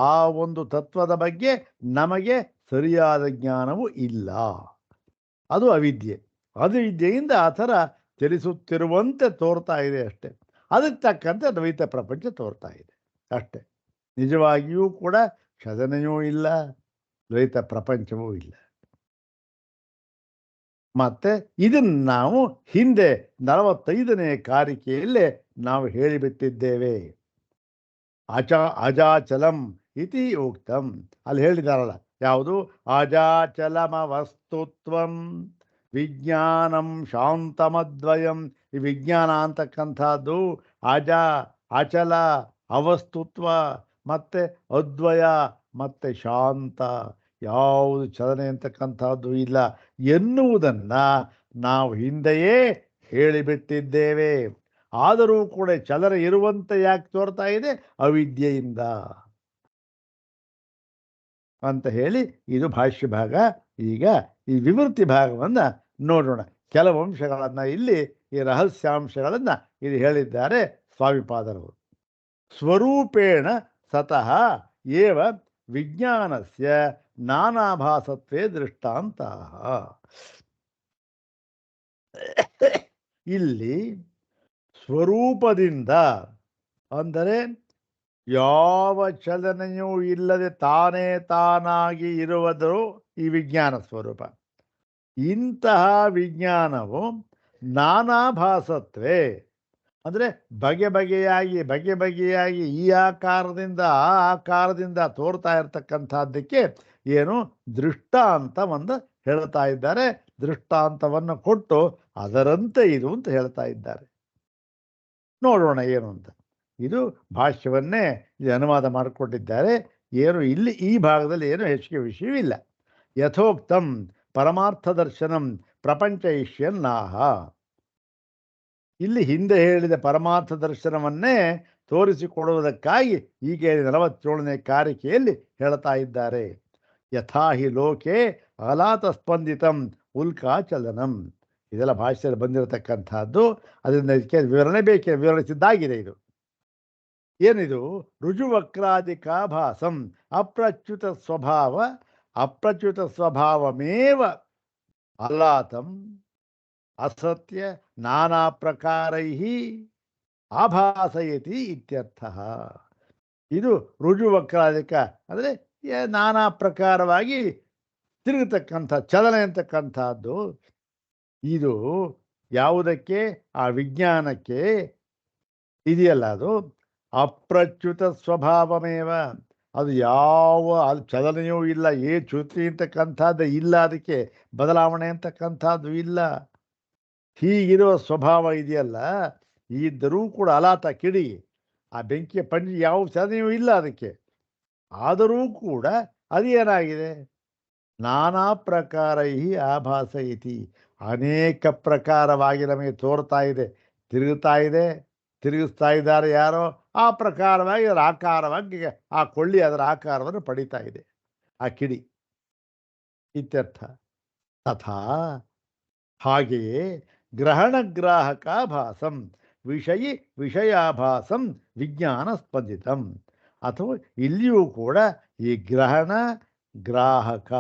ಆ ಒಂದು ತತ್ವದ ಬಗ್ಗೆ ನಮಗೆ ಸರಿಯಾದ ಜ್ಞಾನವು ಇಲ್ಲ. ಅದು ಅವಿದ್ಯೆಯಿಂದ ಆ ಥರ ಚಲಿಸುತ್ತಿರುವಂತೆ ತೋರ್ತಾ ಇದೆ ಅಷ್ಟೆ. ಅದಕ್ಕೆ ತಕ್ಕಂತೆ ದ್ವೈತ ಪ್ರಪಂಚ ತೋರ್ತಾ ಇದೆ ಅಷ್ಟೆ. ನಿಜವಾಗಿಯೂ ಕೂಡ ಚಲನೆಯೂ ಇಲ್ಲ, ದ್ವೈತ ಪ್ರಪಂಚವೂ ಇಲ್ಲ. ಮತ್ತೆ ಇದನ್ನು ನಾವು ಹಿಂದೆ 45ನೇ ಕಾರಿಕೆಯಲ್ಲೇ ನಾವು ಹೇಳಿಬಿಟ್ಟಿದ್ದೇವೆ. ಅಜಾಚಲಂ ಇತಿ ಉಕ್ತಂ. ಅಲ್ಲಿ ಹೇಳಿದಾರಲ್ಲ, ಯಾವುದು? ಅಜಾಚಲಮ ವಸ್ತುತ್ವಂ ವಿಜ್ಞಾನಂ ಶಾಂತಮದ್ವಯಂ. ಈ ವಿಜ್ಞಾನ ಅಂತಕ್ಕಂಥದ್ದು ಅಚಲ, ಅವಸ್ತುತ್ವ, ಮತ್ತೆ ಅದ್ವಯ, ಮತ್ತೆ ಶಾಂತ. ಯಾವುದು ಚಲನೆ ಅಂತಕ್ಕಂಥದ್ದು ಇಲ್ಲ ಎನ್ನುವುದನ್ನು ನಾವು ಹಿಂದೆಯೇ ಹೇಳಿಬಿಟ್ಟಿದ್ದೇವೆ. ಆದರೂ ಕೂಡ ಚಲನೆ ಇರುವಂತೆ ಯಾಕೆ ತೋರ್ತಾ ಇದೆ? ಅವಿದ್ಯೆಯಿಂದ ಅಂತ ಹೇಳಿ ಇದು ಭಾಷ್ಯ ಭಾಗ. ಈಗ ಈ ವಿವೃತ್ತಿ ಭಾಗವನ್ನು ನೋಡೋಣ. ಕೆಲವು ಅಂಶಗಳನ್ನು ಇಲ್ಲಿ, ಈ ರಹಸ್ಯಾಂಶಗಳನ್ನು ಇಲ್ಲಿ ಹೇಳಿದ್ದಾರೆ ಸ್ವಾಮಿಪಾದರವರು. ಸ್ವರೂಪೇಣ ಸತಃ ಏವ ವಿಜ್ಞಾನಸ್ಯ ನಾನಾಭಾಸತ್ವೇ ದೃಷ್ಟಾಂತಃ. ಇಲ್ಲಿ ಸ್ವರೂಪದಿಂದ ಅಂದರೆ ಯಾವ ಚಲನೆಯೂ ಇಲ್ಲದೆ ತಾನಾಗಿ ಇರುವುದು ಈ ವಿಜ್ಞಾನ ಸ್ವರೂಪ. ಇಂತಹ ವಿಜ್ಞಾನವು ನಾನಾಭಾಸತ್ವೇ ಅಂದರೆ ಬಗೆ ಬಗೆಯಾಗಿ ಈ ಆಕಾರದಿಂದ ಆ ಆಕಾರದಿಂದ ತೋರ್ತಾ ಇರತಕ್ಕಂಥದ್ದಕ್ಕೆ ಏನು ದೃಷ್ಟಾಂತವನ್ನು ಹೇಳ್ತಾ ಇದ್ದಾರೆ. ದೃಷ್ಟಾಂತವನ್ನು ಕೊಟ್ಟು ಅದರಂತೆ ಇದು ಅಂತ ಹೇಳ್ತಾ ಇದ್ದಾರೆ. ನೋಡೋಣ ಏನು ಅಂತ. ಇದು ಭಾಷ್ಯವನ್ನೇ ಇದು ಅನುವಾದ ಮಾಡಿಕೊಟ್ಟಿದ್ದಾರೆ. ಏನು ಇಲ್ಲಿ ಈ ಭಾಗದಲ್ಲಿ ಏನು ಹೆಚ್ಚಿಗೆ ವಿಷಯವಿಲ್ಲ. ಯಥೋಕ್ತಂ ಪರಮಾರ್ಥ ದರ್ಶನಂ ಪ್ರಪಂಚ ಇಷ್ಯನ್ನಾಹ. ಇಲ್ಲಿ ಹಿಂದೆ ಹೇಳಿದ ಪರಮಾರ್ಥ ದರ್ಶನವನ್ನೇ ತೋರಿಸಿಕೊಡುವುದಕ್ಕಾಗಿ ಈಗ 47ನೇ ಕಾರಿಕೆಯಲ್ಲಿ ಹೇಳ್ತಾ ಇದ್ದಾರೆ. ಯಥಾ ಹಿ ಲೋಕೆ ಅಲಾತ ಸ್ಪಂದಿತಂ ಉಲ್ಕಾಚಲನಂ. ಇದೆಲ್ಲ ಭಾಷೆಯಲ್ಲಿ ಬಂದಿರತಕ್ಕಂಥದ್ದು. ಅದರಿಂದ ಇದಕ್ಕೆ ವಿವರಣೆ ವಿವರಿಸಿದ್ದಾಗಿದೆ. ಇದು ಏನಿದು? ರುಜುವಕ್ರಾದಿಕಾಭಾಸಂ ಅಪ್ರಚ್ಯುತ ಸ್ವಭಾವಮೇವ ಅಲಾತಂ ಅಸತ್ಯ ನಾನಾ ಪ್ರಕಾರೈಃ ಆಭಾಸಯತಿ ಇತ್ಯರ್ಥಃ. ಇದು ರುಜುವಕ್ರಾದಿಕ ಅಂದರೆ ನಾನಾ ಪ್ರಕಾರವಾಗಿ ತಿರುಗತಕ್ಕಂಥ ಚಲನೆ ಅಂತಕ್ಕಂಥದ್ದು. ಇದು ಯಾವುದಕ್ಕೆ? ಆ ವಿಜ್ಞಾನಕ್ಕೆ ಇದೆಯಲ್ಲ ಅದು ಅಪ್ರಚ್ಯುತ ಸ್ವಭಾವಮೇವ. ಅದು ಯಾವ ಅದು ಚಲನೆಯೂ ಇಲ್ಲ, ಚ್ಯುತಿ ಅಂತಕ್ಕಂಥದ್ದು ಇಲ್ಲ, ಅದಕ್ಕೆ ಬದಲಾವಣೆ ಅಂತಕ್ಕಂಥದ್ದು ಇಲ್ಲ. ಹೀಗಿರುವ ಸ್ವಭಾವ ಇದೆಯಲ್ಲ, ಇದ್ದರೂ ಕೂಡ ಅಲಾತ ಕಿಡಿ ಆ ಬೆಂಕಿಯ ಪಂಜಿ ಯಾವ ಚಲನೆಯೂ ಇಲ್ಲ ಅದಕ್ಕೆ. ಆದರೂ ಕೂಡ ಅದೇನಾಗಿದೆ? ನಾನಾ ಪ್ರಕಾರೈ ಆಭಾಸಯತಿ, ಅನೇಕ ಪ್ರಕಾರವಾಗಿ ನಮಗೆ ತೋರ್ತಾ ಇದೆ. ತಿರುಗುತ್ತಾ ಇದೆ, ತಿರುಗಿಸ್ತಾ ಇದ್ದಾರೆ ಯಾರೋ, ಆ ಪ್ರಕಾರವಾಗಿ ಅದರ ಆಕಾರವಾಗಿ ಆ ಕೊಳ್ಳಿ ಅದರ ಆಕಾರವನ್ನು ಪಡೀತಾ ಇದೆ, ಆ ಕಿಡಿ ಇತ್ಯರ್ಥ. ತಥಾ ಹಾಗೆಯೇ ಗ್ರಹಣಗ್ರಾಹಕಾಭಾಸಂ ವಿಷಯಿ ವಿಷಯಾಭಾಸಂ ವಿಜ್ಞಾನ ಸ್ಪಂದಿತಂ. ಅಥವಾ ಇಲ್ಲಿಯೂ ಕೂಡ ಈ ಗ್ರಹಣ ಗ್ರಾಹಕ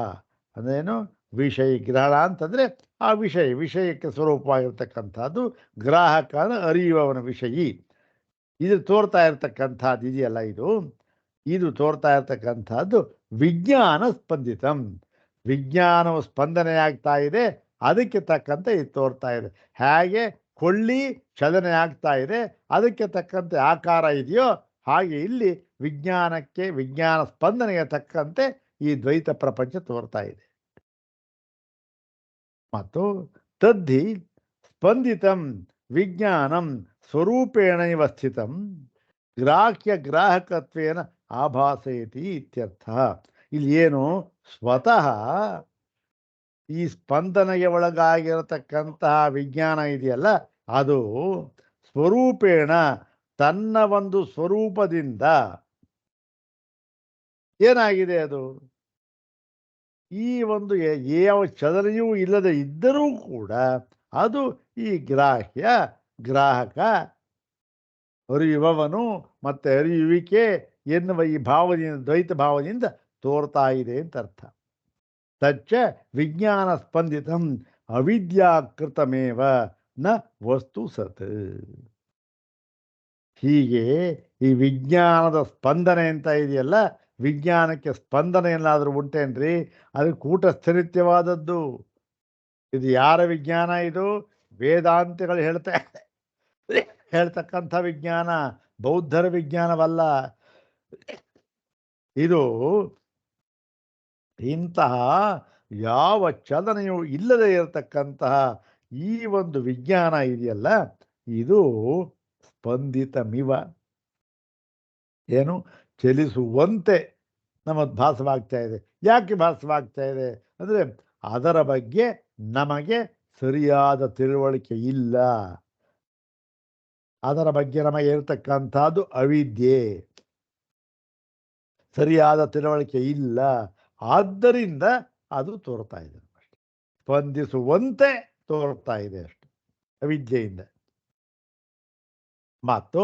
ಅಂದ್ರೇನು? ವಿಷಯ ಗ್ರಹಣ ಅಂತಂದರೆ ಆ ವಿಷಯಕ್ಕೆ ಸ್ವರೂಪವಾಗಿರ್ತಕ್ಕಂಥದ್ದು. ಗ್ರಾಹಕ ಅಂದರೆ ಅರಿಯುವವನ ವಿಷಯಿ. ಇದು ತೋರ್ತಾ ಇರ್ತಕ್ಕಂಥದ್ದು ಇದೆಯಲ್ಲ, ಇದು ತೋರ್ತಾ ಇರ್ತಕ್ಕಂಥದ್ದು ವಿಜ್ಞಾನ ಸ್ಪಂದಿತಂ. ವಿಜ್ಞಾನವು ಸ್ಪಂದನೆಯಾಗ್ತಾ ಇದೆ, ಅದಕ್ಕೆ ತಕ್ಕಂತೆ ಇದು ತೋರ್ತಾ ಇದೆ. ಹೇಗೆ ಕೊಳ್ಳಿ ಚಲನೆ ಆಗ್ತಾ ಇದೆ, ಅದಕ್ಕೆ ತಕ್ಕಂತೆ ಆಕಾರ ಇದೆಯೋ, ಹಾಗೆ ಇಲ್ಲಿ ವಿಜ್ಞಾನ ಸ್ಪಂದನೆಗೆ ತಕ್ಕಂತೆ ಈ ದ್ವೈತ ಪ್ರಪಂಚ ತೋರ್ತಾ ಇದೆ. ಮತ್ತು ತದ್ಧಿ ಸ್ಪಂದಿತಂ ವಿಜ್ಞಾನಂ ಸ್ವರೂಪೇಣ ಇವ ಸ್ಥಿತಂ ಗ್ರಾಹಕತ್ವೇನ ಆಭಾಸಯತಿ ಇತ್ಯರ್ಥ. ಇಲ್ಲಿ ಏನು? ಸ್ವತಃ ಈ ಸ್ಪಂದನೆಗೆ ಒಳಗಾಗಿರತಕ್ಕಂತಹ ವಿಜ್ಞಾನ ಇದೆಯಲ್ಲ, ಅದು ಸ್ವರೂಪೇಣ ತನ್ನ ಒಂದು ಸ್ವರೂಪದಿಂದ ಏನಾಗಿದೆ? ಅದು ಈ ಒಂದು ಯಾವ ಚಲನೆಯೂ ಇಲ್ಲದೆ ಇದ್ದರೂ ಕೂಡ ಅದು ಈ ಗ್ರಾಹಕ ಅರಿಯುವವನು ಮತ್ತು ಅರಿಯುವಿಕೆ ಎನ್ನುವ ಈ ಭಾವದಿಂದ, ದ್ವೈತ ಭಾವದಿಂದ ತೋರ್ತಾ ಇದೆ ಅಂತ ಅರ್ಥ. ತಚ್ಚ ವಿಜ್ಞಾನ ಸ್ಪಂದಿತಂ ಅವಿದ್ಯಾಕೃತಮೇವ ನ ವಸ್ತು ಸತ್. ಹೀಗೆ ಈ ವಿಜ್ಞಾನದ ಸ್ಪಂದನೆ ಅಂತ ಇದೆಯಲ್ಲ, ವಿಜ್ಞಾನಕ್ಕೆ ಸ್ಪಂದನೆ ಏನಾದರೂ ಉಂಟೇನ್ರಿ? ಅದು ಕೂಟಸ್ಥನಿತ್ಯವಾದದ್ದು. ಇದು ಯಾರ ವಿಜ್ಞಾನ? ಇದು ವೇದಾಂತಿಗಳು ಹೇಳ್ತಕ್ಕಂಥ ವಿಜ್ಞಾನ, ಬೌದ್ಧರ ವಿಜ್ಞಾನವಲ್ಲ. ಇದು ಇಂತಹ ಯಾವ ಚಲನೆಯೂ ಇಲ್ಲದೆ ಇರತಕ್ಕಂತಹ ಈ ಒಂದು ವಿಜ್ಞಾನ ಇದೆಯಲ್ಲ, ಇದು ಸ್ಪಂದಿತಮಿವ, ಏನು ಚಲಿಸುವಂತೆ ನಮಗೆ ಭಾಸವಾಗ್ತಾ ಇದೆ. ಯಾಕೆ ಭಾಸವಾಗ್ತಾ ಇದೆ ಅಂದರೆ ಅದರ ಬಗ್ಗೆ ನಮಗೆ ಸರಿಯಾದ ತಿಳುವಳಿಕೆ ಇಲ್ಲ. ಅದರ ಬಗ್ಗೆ ನಮಗೆ ಇರತಕ್ಕಂಥದ್ದು ಅವಿದ್ಯೆ, ಸರಿಯಾದ ತಿಳುವಳಿಕೆ ಇಲ್ಲ. ಆದ್ದರಿಂದ ಅದು ತೋರ್ತಾ ಇದೆ, ಸ್ಪಂದಿಸುವಂತೆ ತೋರ್ತಾ ಇದೆ ಅಷ್ಟೆ, ಅವಿದ್ಯೆಯಿಂದ. ಮತ್ತು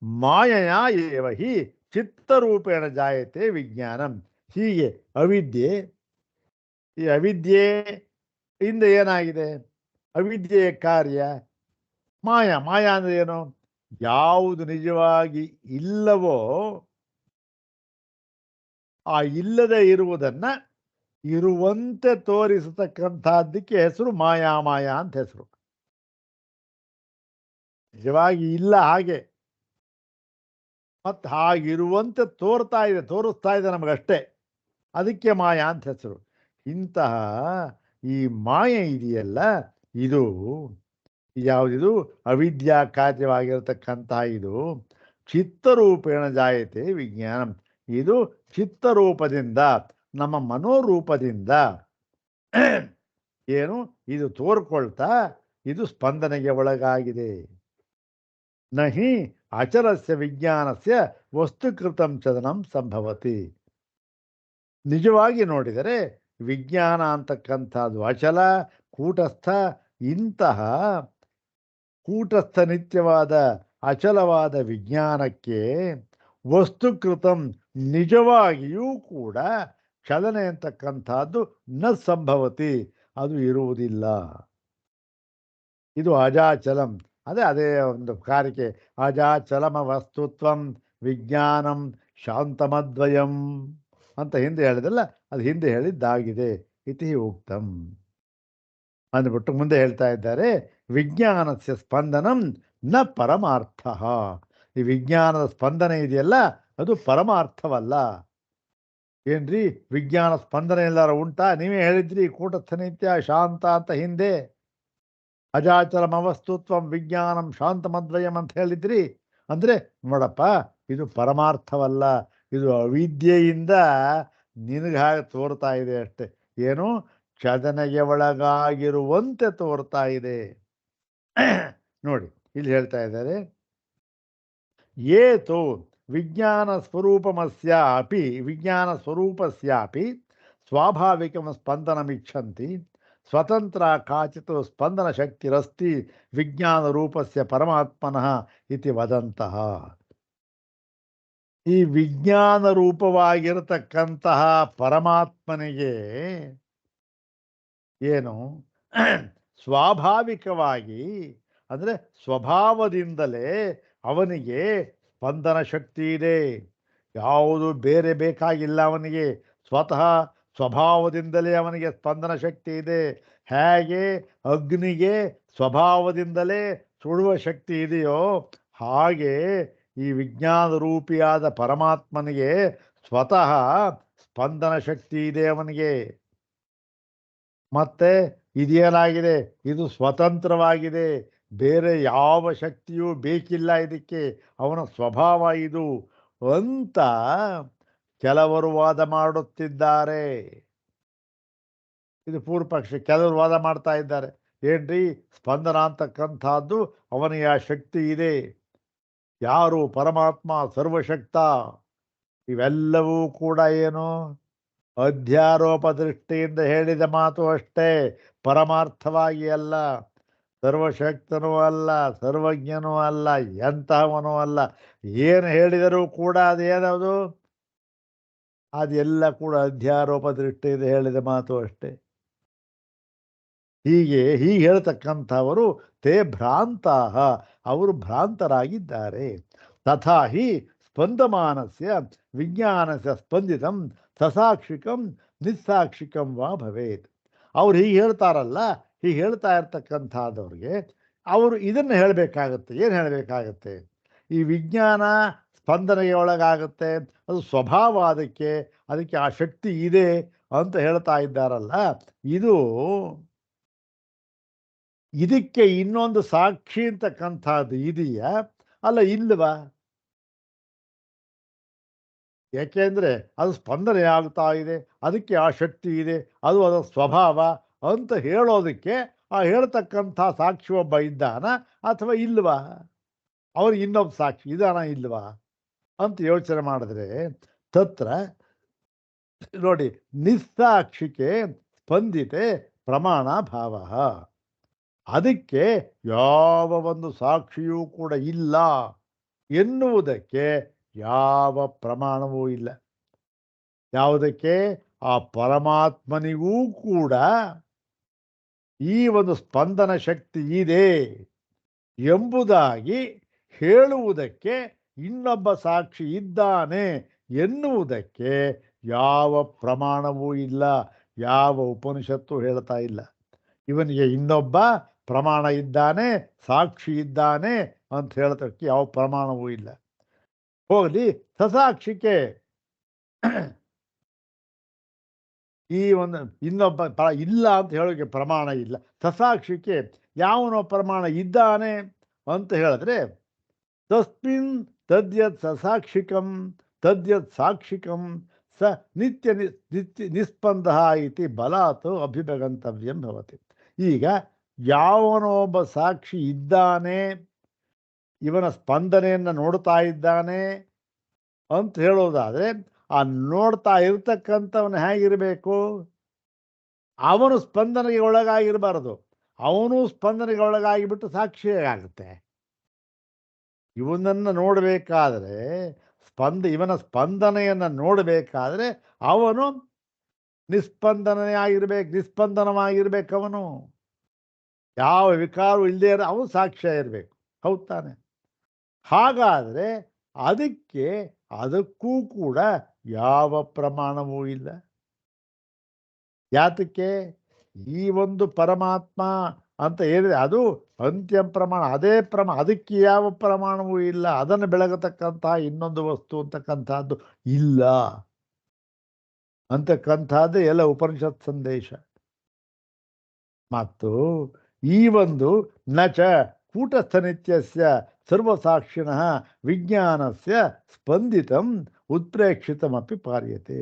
ಮಾಯೆಯ ಏವ ಹಿ ಚಿತ್ತರೂಪೇಣ ಜಾಯತೆ ವಿಜ್ಞಾನಂ. ಹೀಗೆ ಈ ಅವಿದ್ಯೆಯಿಂದ ಏನಾಗಿದೆ? ಅವಿದ್ಯೆಯ ಕಾರ್ಯ ಮಾಯಾ. ಅಂದರೆ ಏನು? ಯಾವುದು ನಿಜವಾಗಿ ಇಲ್ಲವೋ ಆ ಇಲ್ಲದೆ ಇರುವುದನ್ನು ಇರುವಂತೆ ತೋರಿಸತಕ್ಕಂಥದ್ದಕ್ಕೆ ಹೆಸರು ಮಾಯಾ ಅಂತ ಹೆಸರು. ನಿಜವಾಗಿ ಇಲ್ಲ ಹಾಗೆ, ಮತ್ತು ಹಾಗಿರುವಂತೆ ತೋರಿಸ್ತಾ ಇದೆ ನಮಗಷ್ಟೇ, ಅದಕ್ಕೆ ಮಾಯಾ ಅಂತ ಹೆಸರು. ಇಂತಹ ಈ ಮಾಯೆ ಇದೆಯಲ್ಲ, ಇದು ಯಾವುದಿದು? ಅವಿದ್ಯಾ ಕಾರ್ಯವಾಗಿರತಕ್ಕಂತಹ ಇದು ಚಿತ್ತರೂಪೇಣ ಜಾಯತೆ ವಿಜ್ಞಾನಂ. ಇದು ಚಿತ್ತರೂಪದಿಂದ, ನಮ್ಮ ಮನೋರೂಪದಿಂದ ಏನು ಇದು ತೋರ್ಕೊಳ್ತಾ ಇದು ಸ್ಪಂದನೆಗೆ ಒಳಗಾಗಿದೆ. ನಹಿ ಅಚಲಸ್ಯ ವಿಜ್ಞಾನಸ್ಯ ವಸ್ತುಕೃತಂ ಚಲನಂ ಸಂಭವತಿ. ನಿಜವಾಗಿ ನೋಡಿದರೆ ವಿಜ್ಞಾನ ಅಂತಕ್ಕಂಥದ್ದು ಅಚಲ, ಕೂಟಸ್ಥ. ಇಂತಹ ಕೂಟಸ್ಥ ನಿತ್ಯವಾದ ಅಚಲವಾದ ವಿಜ್ಞಾನಕ್ಕೆ ವಸ್ತುಕೃತಂ ನಿಜವಾಗಿಯೂ ಕೂಡ ಚಲನೆ ಅಂತಕ್ಕಂಥದ್ದು ನ ಸಂಭವತಿ, ಅದು ಇರುವುದಿಲ್ಲ. ಇದು ಅಜಾಚಲಂ. ಅದೇ ಒಂದು ಕಾರ್ಯಕ್ಕೆ ಅಜಾಚಲಮ ವಸ್ತುತ್ವಂ ವಿಜ್ಞಾನಂ ಶಾಂತಮದ್ವಯಂ ಅಂತ ಹಿಂದೆ ಹೇಳಿದಲ್ಲ, ಅದು ಹಿಂದೆ ಹೇಳಿದ್ದಾಗಿದೆ. ಇತಿ ಉಕ್ತಂ ಅಂದ್ಬಿಟ್ಟು ಮುಂದೆ ಹೇಳ್ತಾ ಇದ್ದಾರೆ, ವಿಜ್ಞಾನಸ್ಯ ಸ್ಪಂದನಂ ನ ಪರಮಾರ್ಥ. ಈ ವಿಜ್ಞಾನದ ಸ್ಪಂದನೆ ಇದೆಯಲ್ಲ, ಅದು ಪರಮಾರ್ಥವಲ್ಲ. ಏನ್ರಿ, ವಿಜ್ಞಾನ ಸ್ಪಂದನೆ ಎಲ್ಲಾರ ಉಂಟಾ? ನೀವೇ ಹೇಳಿದ್ರಿ ಕೂಟಸ್ಥ ನಿತ್ಯ ಶಾಂತ ಅಂತ ಹಿಂದೆ. ಅಜಾಚರಮವಸ್ತುತ್ವಂ ವಿಜ್ಞಾನಂ ಶಾಂತಮದ್ವಯಂ ಅಂತ ಹೇಳಿದ್ರಿ. ಅಂದರೆ ನೋಡಪ್ಪ, ಇದು ಪರಮಾರ್ಥವಲ್ಲ, ಇದು ಅವಿದ್ಯೆಯಿಂದ ನಿನಗೆ ಹಾಗೆ ತೋರ್ತಾ ಇದೆ ಅಷ್ಟೆ. ಏನು, ಚದನೆಗೆ ಒಳಗಾಗಿರುವಂತೆ ತೋರ್ತಾ ಇದೆ. ನೋಡಿ ಇಲ್ಲಿ ಹೇಳ್ತಾ ಇದ್ದಾರೆ, ಏತು ವಿಜ್ಞಾನ ಸ್ವರೂಪಮಸ್ಯಾಪಿ ವಿಜ್ಞಾನ ಸ್ವರೂಪಸ್ಯಾಪಿ ಸ್ವಾಭಾವಿಕಂ ಸ್ಪಂದನಮಿಚ್ಛಂತಿ ಸ್ವತಂತ್ರ ಕಾಚಿತ್ ಸ್ಪಂದನ ಶಕ್ತಿರಸ್ತಿ ವಿಜ್ಞಾನ ರೂಪಸ್ಯ ಪರಮಾತ್ಮನಃ ಇತಿ ವದಂತಹ. ಈ ವಿಜ್ಞಾನ ರೂಪವಾಗಿರತಕ್ಕಂತಹ ಪರಮಾತ್ಮನಿಗೆ ಏನು ಸ್ವಾಭಾವಿಕವಾಗಿ ಅಂದರೆ ಸ್ವಭಾವದಿಂದಲೇ ಅವನಿಗೆ ಸ್ಪಂದನ ಶಕ್ತಿ ಇದೆ. ಯಾವುದು ಬೇರೆ ಬೇಕಾಗಿಲ್ಲ ಅವನಿಗೆ, ಸ್ವತಃ ಸ್ವಭಾವದಿಂದಲೇ ಅವನಿಗೆ ಸ್ಪಂದನ ಶಕ್ತಿ ಇದೆ. ಹೇಗೆ ಅಗ್ನಿಗೆ ಸ್ವಭಾವದಿಂದಲೇ ಸುಡುವ ಶಕ್ತಿ ಇದೆಯೋ, ಹಾಗೆ ಈ ವಿಜ್ಞಾನ ರೂಪಿಯಾದ ಪರಮಾತ್ಮನಿಗೆ ಸ್ವತಃ ಸ್ಪಂದನ ಶಕ್ತಿ ಇದೆ ಅವನಿಗೆ. ಮತ್ತೆ ಇದೇನಾಗಿದೆ, ಇದು ಸ್ವತಂತ್ರವಾಗಿದೆ, ಬೇರೆ ಯಾವ ಶಕ್ತಿಯೂ ಬೇಕಿಲ್ಲ ಇದಕ್ಕೆ, ಅವನ ಸ್ವಭಾವ ಇದು ಅಂತ ಕೆಲವರು ವಾದ ಮಾಡುತ್ತಿದ್ದಾರೆ. ಇದು ಪೂರ್ವ ಪಕ್ಷ. ಕೆಲವರು ವಾದ ಮಾಡ್ತಾ ಇದ್ದಾರೆ, ಏನ್ರಿ ಸ್ಪಂದನ ಅಂತಕ್ಕಂಥದ್ದು ಅವನಿಗೆ ಆ ಶಕ್ತಿ ಇದೆ, ಯಾರು ಪರಮಾತ್ಮ ಸರ್ವಶಕ್ತ. ಇವೆಲ್ಲವೂ ಕೂಡ ಏನು, ಅಧ್ಯಾರೋಪ ದೃಷ್ಟಿಯಿಂದ ಹೇಳಿದ ಮಾತು ಅಷ್ಟೇ, ಪರಮಾರ್ಥವಾಗಿ ಅಲ್ಲ. ಸರ್ವಶಕ್ತನೂ ಅಲ್ಲ, ಸರ್ವಜ್ಞನೂ ಅಲ್ಲ, ಎಂತಹವನೂ ಅಲ್ಲ. ಏನು ಹೇಳಿದರೂ ಕೂಡ ಅದೇನದು, ಅದೆಲ್ಲ ಕೂಡ ಅಧ್ಯಾರೋಪ ದೃಷ್ಟಿಯಿಂದ ಹೇಳಿದ ಮಾತು ಅಷ್ಟೇ. ಹೀಗೆ ಹೇಳ್ತಕ್ಕಂಥವರು ತೇ ಭ್ರಾಂತಾಹ, ಅವರು ಭ್ರಾಂತರಾಗಿದ್ದಾರೆ. ತಥಾ ಹಿ ಸ್ಪಂದಮಾನಸ್ಯ ವಿಜ್ಞಾನಸ್ಯ ಸ್ಪಂದಿತಂ ಸಸಾಕ್ಷಿಕಂ ನಿಸ್ಸಾಕ್ಷಿಕಂ ವಾ ಭವೇತ್. ಅವ್ರು ಹೀಗೆ ಹೇಳ್ತಾರಲ್ಲ, ಹೀಗೆ ಹೇಳ್ತಾ ಇರ್ತಕ್ಕಂಥದ್ದವ್ರಿಗೆ ಅವರು ಇದನ್ನು ಹೇಳಬೇಕಾಗತ್ತೆ. ಏನು ಹೇಳಬೇಕಾಗತ್ತೆ, ಈ ವಿಜ್ಞಾನ ಸ್ಪಂದನೆಗೆ ಒಳಗಾಗುತ್ತೆ, ಅದು ಸ್ವಭಾವ, ಅದಕ್ಕೆ ಆ ಶಕ್ತಿ ಇದೆ ಅಂತ ಹೇಳ್ತಾ ಇದ್ದಾರಲ್ಲ, ಇದಕ್ಕೆ ಇನ್ನೊಂದು ಸಾಕ್ಷಿ ಅಂತಕ್ಕಂಥದ್ದು ಇದೆಯಾ, ಅಲ್ಲ ಇಲ್ವಾ? ಯಾಕೆಂದರೆ ಅದು ಸ್ಪಂದನೆ ಆಗ್ತಾ ಇದೆ, ಅದಕ್ಕೆ ಆ ಶಕ್ತಿ ಇದೆ, ಅದು ಅದರ ಸ್ವಭಾವ ಅಂತ ಹೇಳೋದಕ್ಕೆ ಆ ಹೇಳ್ತಕ್ಕಂಥ ಸಾಕ್ಷಿ ಒಬ್ಬ ಇದ್ದಾನ ಅಥವಾ ಇಲ್ವಾ? ಅವ್ರು ಇನ್ನೊಬ್ಬ ಸಾಕ್ಷಿ ಇದಾನ ಇಲ್ವಾ ಅಂತ ಯೋಚನೆ ಮಾಡಿದ್ರೆ, ತತ್ರ ನೋಡಿ, ನಿಸ್ಸಾಕ್ಷಿಕೆ ಸ್ಪಂದಿತೆ ಪ್ರಮಾಣ ಭಾವ. ಅದಕ್ಕೆ ಯಾವ ಒಂದು ಸಾಕ್ಷಿಯೂ ಕೂಡ ಇಲ್ಲ ಎನ್ನುವುದಕ್ಕೆ ಯಾವ ಪ್ರಮಾಣವೂ ಇಲ್ಲ. ಯಾವುದಕ್ಕೆ? ಆ ಪರಮಾತ್ಮನಿಗೂ ಕೂಡ ಈ ಒಂದು ಸ್ಪಂದನ ಶಕ್ತಿ ಇದೆ ಎಂಬುದಾಗಿ ಹೇಳುವುದಕ್ಕೆ ಇನ್ನೊಬ್ಬ ಸಾಕ್ಷಿ ಇದ್ದಾನೆ ಎನ್ನುವುದಕ್ಕೆ ಯಾವ ಪ್ರಮಾಣವೂ ಇಲ್ಲ, ಯಾವ ಉಪನಿಷತ್ತು ಹೇಳ್ತಾ ಇಲ್ಲ. ಇವನಿಗೆ ಇನ್ನೊಬ್ಬ ಪ್ರಮಾಣ ಇದ್ದಾನೆ, ಸಾಕ್ಷಿ ಇದ್ದಾನೆ ಅಂತ ಹೇಳ್ತಕ್ಕೆ ಯಾವ ಪ್ರಮಾಣವೂ ಇಲ್ಲ. ಹೋಗಲಿ, ಸಸಾಕ್ಷಿಕೆ ಈ ಒಂದು ಇನ್ನೊಬ್ಬ ಇಲ್ಲ ಅಂತ ಹೇಳೋಕ್ಕೆ ಪ್ರಮಾಣ ಇಲ್ಲ. ಸಸಾಕ್ಷಿಕೆ ಯಾವನೋ ಪ್ರಮಾಣ ಇದ್ದಾನೆ ಅಂತ ಹೇಳಿದ್ರೆ, ತಸ್ಮಿನ್ ತದ್ಯತ್ ಸಸಾಕ್ಷಿಕಂ ತದ್ಯತ್ ಸಾಕ್ಷಿಕಂ ಸ ನಿತ್ಯ ನಿಸ್ಪಂದ ಇತಿ ಬಲಾತ್ ಅಭಿಭಗಂತವ್ಯಂ ಭವತಿ. ಈಗ ಯಾವನೊಬ್ಬ ಸಾಕ್ಷಿ ಇದ್ದಾನೆ, ಇವನ ಸ್ಪಂದನೆಯನ್ನು ನೋಡ್ತಾ ಇದ್ದಾನೆ ಅಂತ ಹೇಳೋದಾದರೆ, ಆ ನೋಡ್ತಾ ಇರ್ತಕ್ಕಂಥವನು ಹೇಗಿರಬೇಕು? ಅವನು ಸ್ಪಂದನೆಗೆ ಒಳಗಾಗಿರಬಾರದು, ಅವನು ಸ್ಪಂದನೆಗೆ ಒಳಗಾಗಿಬಿಟ್ಟು ಸಾಕ್ಷಿಯಾಗುತ್ತೆ. ಇವನನ್ನು ನೋಡಬೇಕಾದ್ರೆ, ಇವನ ಸ್ಪಂದನೆಯನ್ನು ನೋಡಬೇಕಾದ್ರೆ ಅವನು ನಿಸ್ಪಂದನವಾಗಿರ್ಬೇಕು. ಅವನು ಯಾವ ವಿಕಾರವೂ ಇಲ್ಲದೆ ಇರೋ ಅವನು ಸಾಕ್ಷ್ಯ ಇರಬೇಕು. ಹೌದು ತಾನೆ? ಹಾಗಾದರೆ ಅದಕ್ಕೆ ಅದಕ್ಕೂ ಕೂಡ ಯಾವ ಪ್ರಮಾಣವೂ ಇಲ್ಲ. ಯಾತಕ್ಕೆ? ಈ ಒಂದು ಪರಮಾತ್ಮ ಅಂತ ಏನಿದೆ ಅದು ಅಂತ್ಯಂ ಪ್ರಮಾಣ. ಅದೇ ಅದಕ್ಕೆ ಯಾವ ಪ್ರಮಾಣವೂ ಇಲ್ಲ. ಅದನ್ನು ಬೆಳಗತಕ್ಕಂತಹ ಇನ್ನೊಂದು ವಸ್ತು ಅಂತಕ್ಕಂಥದ್ದು ಇಲ್ಲ ಅಂತಕ್ಕಂಥದ್ದು ಎಲ್ಲ ಉಪನಿಷತ್ ಸಂದೇಶ. ಮತ್ತು ಈ ಒಂದು ನಚ ಕೂಟಸ್ಥನಿತ್ಯಸ್ಯ ಸರ್ವಸಾಕ್ಷಿಣಃ ವಿಜ್ಞಾನಸ್ಯ ಸ್ಪಂದಿತಂ ಉತ್ಪ್ರೇಕ್ಷಿತಮಪಿ ಪಾರ್ಯತೆ.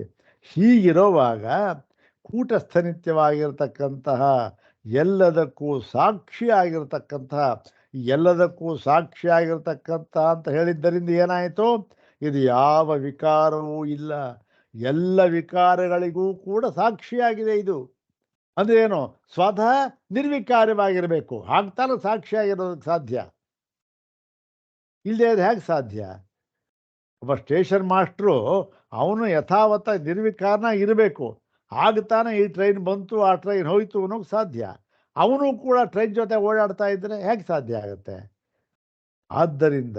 ಹೀಗಿರುವಾಗ ಕೂಟಸ್ಥನಿತ್ಯವಾಗಿರತಕ್ಕಂತಹ ಎಲ್ಲದಕ್ಕೂ ಸಾಕ್ಷಿಯಾಗಿರ್ತಕ್ಕಂತಹ ಎಲ್ಲದಕ್ಕೂ ಸಾಕ್ಷಿಯಾಗಿರ್ತಕ್ಕಂತಹ ಅಂತ ಹೇಳಿದ್ದರಿಂದ ಏನಾಯಿತು? ಇದು ಯಾವ ವಿಕಾರವೂ ಇಲ್ಲ, ಎಲ್ಲ ವಿಕಾರಗಳಿಗೂ ಕೂಡ ಸಾಕ್ಷಿಯಾಗಿದೆ ಇದು. ಅಂದ್ರೆ ಏನು? ಸ್ವತಃ ನಿರ್ವಿಕಾರವಾಗಿರಬೇಕು, ಆಗ್ತಾನೆ ಸಾಕ್ಷಿಯಾಗಿರೋದಕ್ಕೆ ಸಾಧ್ಯ. ಇಲ್ಲದೆ ಅದು ಹೇಗೆ ಸಾಧ್ಯ? ಒಬ್ಬ ಸ್ಟೇಷನ್ ಮಾಸ್ಟ್ರು ಅವನು ಯಥಾವತ್ತ ನಿರ್ವಿಕಾರನ ಇರಬೇಕು, ಆಗ್ತಾನೆ ಈ ಟ್ರೈನ್ ಬಂತು ಆ ಟ್ರೈನ್ ಹೋಯ್ತು ಅನ್ನೋಕ್ಕೆ ಸಾಧ್ಯ. ಅವನು ಕೂಡ ಟ್ರೈನ್ ಜೊತೆ ಓಡಾಡ್ತಾ ಇದ್ದರೆ ಹೇಗೆ ಸಾಧ್ಯ ಆಗುತ್ತೆ? ಆದ್ದರಿಂದ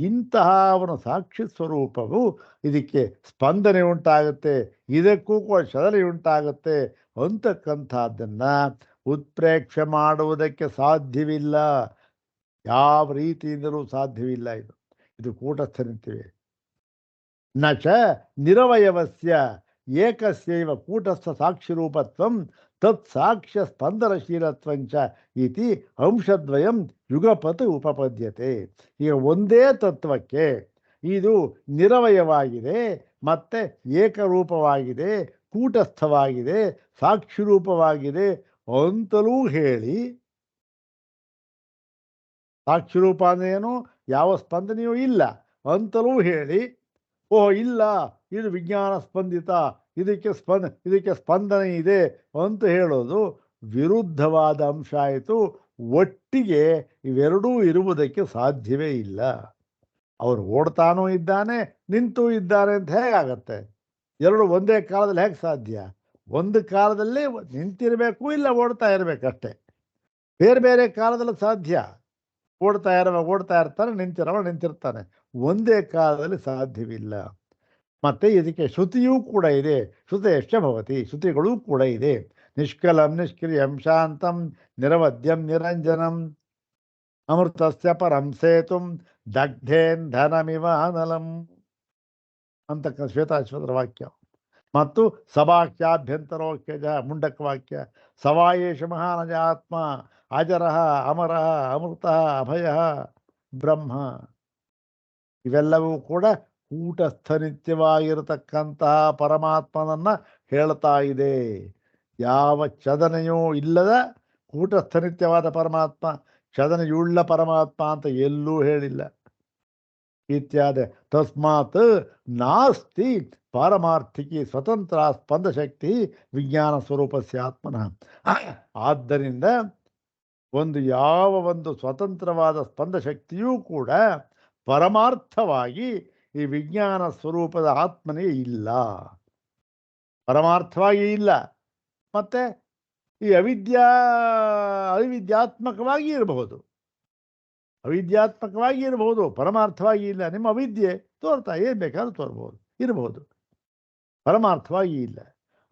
ಇಂತಹ ಅವನ ಸಾಕ್ಷಿ ಸ್ವರೂಪವು ಇದಕ್ಕೆ ಸ್ಪಂದನೆ ಉಂಟಾಗುತ್ತೆ, ಇದಕ್ಕೂ ಕೂಡ ಚಲನೆ ಉಂಟಾಗುತ್ತೆ ಅಂತಕ್ಕಂಥದ್ದನ್ನು ಉತ್ಪ್ರೇಕ್ಷೆ ಮಾಡುವುದಕ್ಕೆ ಸಾಧ್ಯವಿಲ್ಲ. ಯಾವ ರೀತಿಯಿಂದಲೂ ಸಾಧ್ಯವಿಲ್ಲ. ಇದು ಇದು ಕೂಟಸ್ಥನಿತ್ಯವೇ. ನ ಚ ನಿರವಯವಸ್ಯ ಏಕಸ್ಯೈವ ಕೂಟಸ್ಥ ಸಾಕ್ಷಿರೂಪತ್ವಂ ತತ್ ಸಾಕ್ಷ್ಯ ಸ್ಪಂದನಶೀಲತ್ವಂಚ ಇತಿ ಅಂಶದ್ವಯಂ ಯುಗಪತ್ ಉಪಪದ್ಯತೆ. ಈಗ ಒಂದೇ ತತ್ವಕ್ಕೆ ಇದು ನಿರವಯವಾಗಿದೆ, ಮತ್ತೆ ಏಕರೂಪವಾಗಿದೆ, ಕೂಟಸ್ಥವಾಗಿದೆ, ಸಾಕ್ಷಿರೂಪವಾಗಿದೆ ಅಂತಲೂ ಹೇಳಿ, ಸಾಕ್ಷಿರೂಪ ಅಂದ್ರೇನು? ಯಾವ ಸ್ಪಂದನೆಯೂ ಇಲ್ಲ ಅಂತಲೂ ಹೇಳಿ, ಓಹ್ ಇಲ್ಲ ಇದು ವಿಜ್ಞಾನ ಸ್ಪಂದಿತ, ಇದಕ್ಕೆ ಸ್ಪಂದನೆ ಇದೆ ಅಂತ ಹೇಳೋದು ವಿರುದ್ಧವಾದ ಅಂಶ ಆಯಿತು. ಒಟ್ಟಿಗೆ ಇವೆರಡೂ ಇರುವುದಕ್ಕೆ ಸಾಧ್ಯವೇ ಇಲ್ಲ. ಅವರು ಓಡ್ತಾನೂ ಇದ್ದಾನೆ, ನಿಂತೂ ಇದ್ದಾರೆ ಅಂತ ಹೇಗಾಗತ್ತೆ? ಎರಡು ಒಂದೇ ಕಾಲದಲ್ಲಿ ಹೇಗೆ ಸಾಧ್ಯ? ಒಂದು ಕಾಲದಲ್ಲಿ ನಿಂತಿರಬೇಕು, ಇಲ್ಲ ಓಡ್ತಾ ಇರಬೇಕಷ್ಟೆ. ಬೇರೆ ಬೇರೆ ಕಾಲದಲ್ಲಿ ಸಾಧ್ಯ. ಓಡ್ತಾ ಇರ್ತಾನೆ, ನಿಂತಿರ್ತಾನೆ. ಒಂದೇ ಕಾಲದಲ್ಲಿ ಸಾಧ್ಯವಿಲ್ಲ. ಮತ್ತು ಇದಕ್ಕೆ ಶ್ರುತಿಯೂ ಕೂಡ ಇದೆ. ಶ್ರುತಯಶ್ಚ ಭವತಿ, ಶ್ರುತಿಗಳೂ ಕೂಡ ಇದೆ. ನಿಷ್ಕಲಂ ನಿಷ್ಕ್ರಿಯಂ ಶಾಂತಂ ನಿರವದ್ಯಂ ನಿರಂಜನಂ ಅಮೃತಸ್ಯ ಪರಂ ಸೇತುಂ ದಗ್ಧೇಂಧನಮಿವ ಅನಲಂ ಅಂತಕ್ಕ ಶ್ವೇತಾಶ್ವತರ ವಾಕ್ಯ. ಮತ್ತು ಸವಾಕ್ಯಾಭ್ಯಂತರೋಕ್ಯಜ ಮುಂಡಕ ವಾಕ್ಯ. ಸವಾಯೇಷ ಮಹಾನಜ ಆತ್ಮ ಅಜರಃ ಅಮರಃ ಅಮೃತಃ ಅಭಯಃ ಬ್ರಹ್ಮ. ಇವೆಲ್ಲವೂ ಕೂಡ ಕೂಟಸ್ಥನಿತ್ಯವಾಗಿರತಕ್ಕಂತಹ ಪರಮಾತ್ಮನನ್ನು ಹೇಳ್ತಾ ಇದೆ. ಯಾವ ಚದನೆಯೂ ಇಲ್ಲದ ಕೂಟಸ್ಥನಿತ್ಯವಾದ ಪರಮಾತ್ಮ, ಚದನೆಯುಳ್ಳ ಪರಮಾತ್ಮ ಅಂತ ಎಲ್ಲೂ ಹೇಳಿಲ್ಲ. ಇತ್ಯಾದಿ. ತಸ್ಮಾತ್ ನಾಸ್ತಿ ಪಾರಮಾರ್ಥಿಕಿ ಸ್ವತಂತ್ರ ಸ್ಪಂದಶಕ್ತಿ ವಿಜ್ಞಾನ ಸ್ವರೂಪಸ್ಯ ಆತ್ಮನಃ. ಆದ್ದರಿಂದ ಯಾವ ಒಂದು ಸ್ವತಂತ್ರವಾದ ಸ್ಪಂದಶಕ್ತಿಯೂ ಕೂಡ ಪರಮಾರ್ಥವಾಗಿ ಈ ವಿಜ್ಞಾನ ಸ್ವರೂಪದ ಆತ್ಮನೇ ಇಲ್ಲ, ಪರಮಾರ್ಥವಾಗಿ ಇಲ್ಲ. ಮತ್ತೆ ಈ ಅವಿದ್ಯಾತ್ಮಕವಾಗಿ ಇರಬಹುದು, ಪರಮಾರ್ಥವಾಗಿ ಇಲ್ಲ. ನಿಮ್ಮ ಅವಿದ್ಯೆ ತೋರ್ತಾ ಏನು ಬೇಕಾದ್ರೂ ತೋರ್ಬೋದು, ಇರಬಹುದು, ಪರಮಾರ್ಥವಾಗಿ ಇಲ್ಲ.